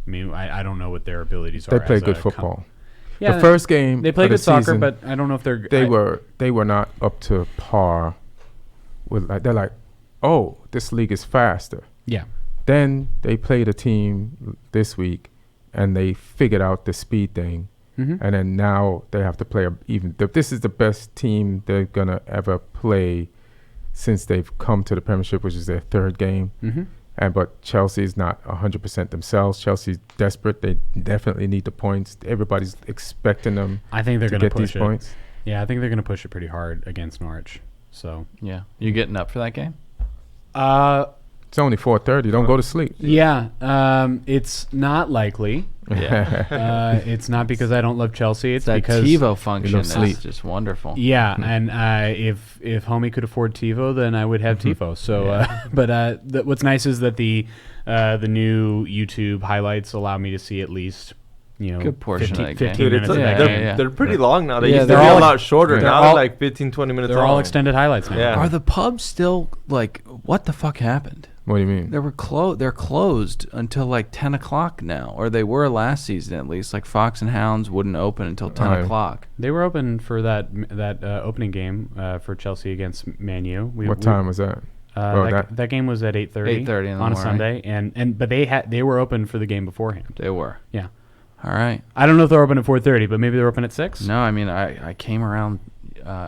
I mean, I don't know what their abilities are. They play as good a football. Yeah, The first game they play of the good soccer, season, but I don't know if they're. they were not up to par with they're like, oh, this league is faster. Yeah. Then they played a team this week, and they figured out the speed thing, Mm-hmm. and then now they have to play this is the best team they're gonna ever play since they've come to the Premiership, which is their 3rd game. Mm-hmm. But Chelsea's not 100% themselves. Chelsea's desperate. They definitely need the points. Everybody's expecting them I think they're to going to get these push it. points. Yeah, I think they're going to push it pretty hard against Norwich. So. Yeah. You getting up for that game? It's only 4:30. Don't go to sleep. Yeah. It's not likely. Yeah. It's not because I don't love Chelsea. It's that because TiVo function is sleep. just wonderful. Yeah, and if Homie could afford TiVo, then I would have TiVo. So, but what's nice is that the new YouTube highlights allow me to see at least Good portion of that 15 game. Dude, minutes of that yeah, game. yeah. they're pretty long now. They Yeah, used to they're be a all- lot shorter. they're Now all- they're like 15, 20 minutes They're long. all extended highlights now. Yeah. Are the pubs still what the fuck happened? What do you mean? They were they're closed until like 10 o'clock now, or they were last season at least. Like Fox and Hounds wouldn't open until 10 Right. o'clock. They were open for that opening game for Chelsea against Man U. What time was that? That game was at 8:30. 8:30 in the on a morning. Sunday, but they were open for the game beforehand. They were. Yeah. All right. I don't know if they're open at 4:30, but maybe they're open at 6. No, I mean I came around.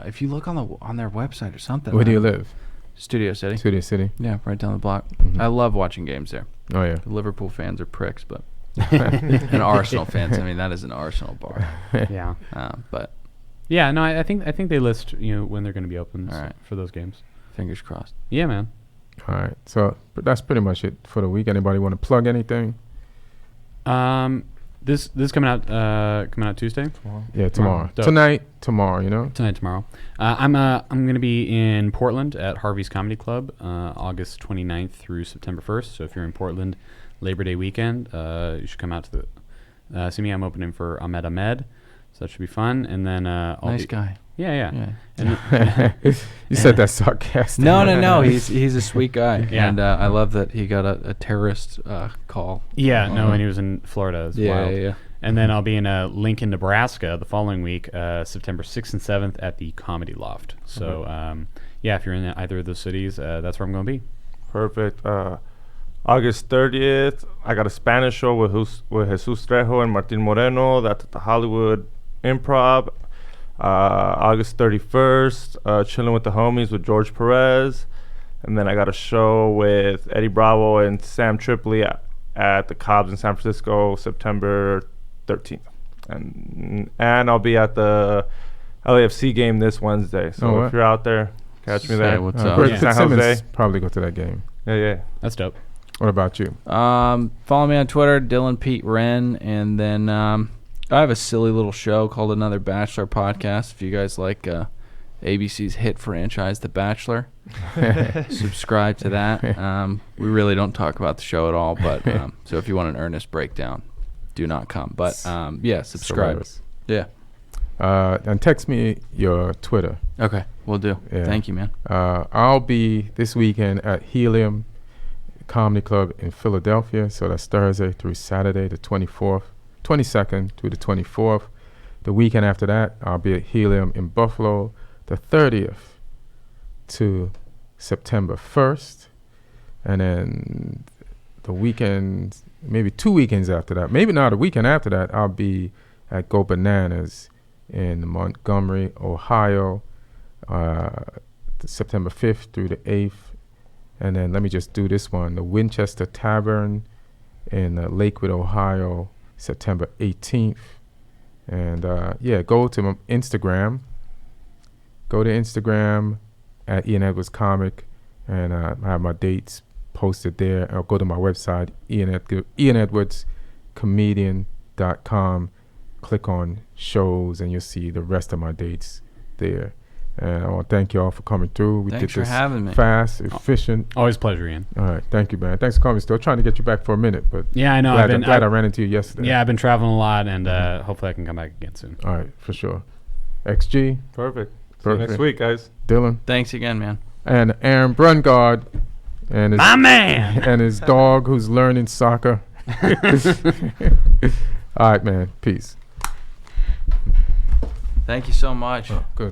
If you look on their website or something. Where do you live? Studio City. Studio City. Yeah, right down the block. Mhm. I love watching games there. Oh yeah. The Liverpool fans are pricks, but and Arsenal fans. I mean, that is an Arsenal bar. Yeah. But Yeah. No, I think they list when they're going to be open All right. for those games. fingers crossed. Yeah, man. All right. So that's pretty much it for the week. Anybody want to plug anything? This coming out Tuesday. Yeah, tomorrow. Dope. Tomorrow. You know. Tomorrow. I'm gonna be in Portland at Harvey's Comedy Club, August 29th through September 1st. So if you're in Portland, Labor Day weekend, you should come out to the see me. I'm opening for Ahmed, so that should be fun. And then Nice guy. Yeah. You said that sarcastic. No. He's a sweet guy, Yeah. and I love that he got a terrorist call. Yeah, no, and he was in Florida as well. Yeah. And then I'll be in Lincoln, Nebraska the following week, September 6th and 7th at the Comedy Loft. So, if you're in either of those cities, that's where I'm going to be. Perfect. August 30th, I got a Spanish show with Jesus Trejo and Martin Moreno. That's at the Hollywood Improv. August 31st, chilling with the homies with George Perez. And then I got a show with Eddie Bravo and Sam Tripoli at the Cobbs in San Francisco, September 13th. And I'll be at the LAFC game this Wednesday. So if you're out there, catch me there. What's up? Greg San Fitzsimmons Jose. probably go to that game. Yeah. That's dope. What about you? Follow me on Twitter, Dylan Pete Wren, and then I have a silly little show called Another Bachelor Podcast. If you guys like ABC's hit franchise, The Bachelor, subscribe to that. We really don't talk about the show at all, but so if you want an earnest breakdown, do not come. But subscribe. Hilarious. Yeah. And text me your Twitter. Okay, we'll do. Yeah. Thank you, man. I'll be this weekend at Helium Comedy Club in Philadelphia. So that's Thursday through Saturday, the 22nd through the 24th. The weekend after that, I'll be at Helium in Buffalo, the 30th to September 1st. And then the weekend, maybe 2 weekends after that, maybe not a weekend after that, I'll be at Go Bananas in Montgomery, Ohio, September 5th through the 8th. And then let me just do this one, the Winchester Tavern in Lakewood, Ohio, September 18th. And go to my Instagram. Go to Instagram at Ian Edwards Comic, and I have my dates posted there. Or go to my website, IanEdwardsComedian.com. Click on shows, and you'll see the rest of my dates there. And I want to thank you all for coming through. We Thanks did for this having me. fast, efficient. Always a pleasure, Ian. All right, thank you, man. Thanks for coming. Still trying to get you back for a minute, but Yeah, I know. glad I ran into you yesterday. Yeah, I've been traveling a lot, and hopefully I can come back again soon. All right, for sure. XG, Perfect. See you next Perfect. week, guys. Dylan, Thanks again, man. and Aaron Brungard, and his My man! and his dog who's learning soccer. All right, man. Peace. Thank you so much. Oh, good.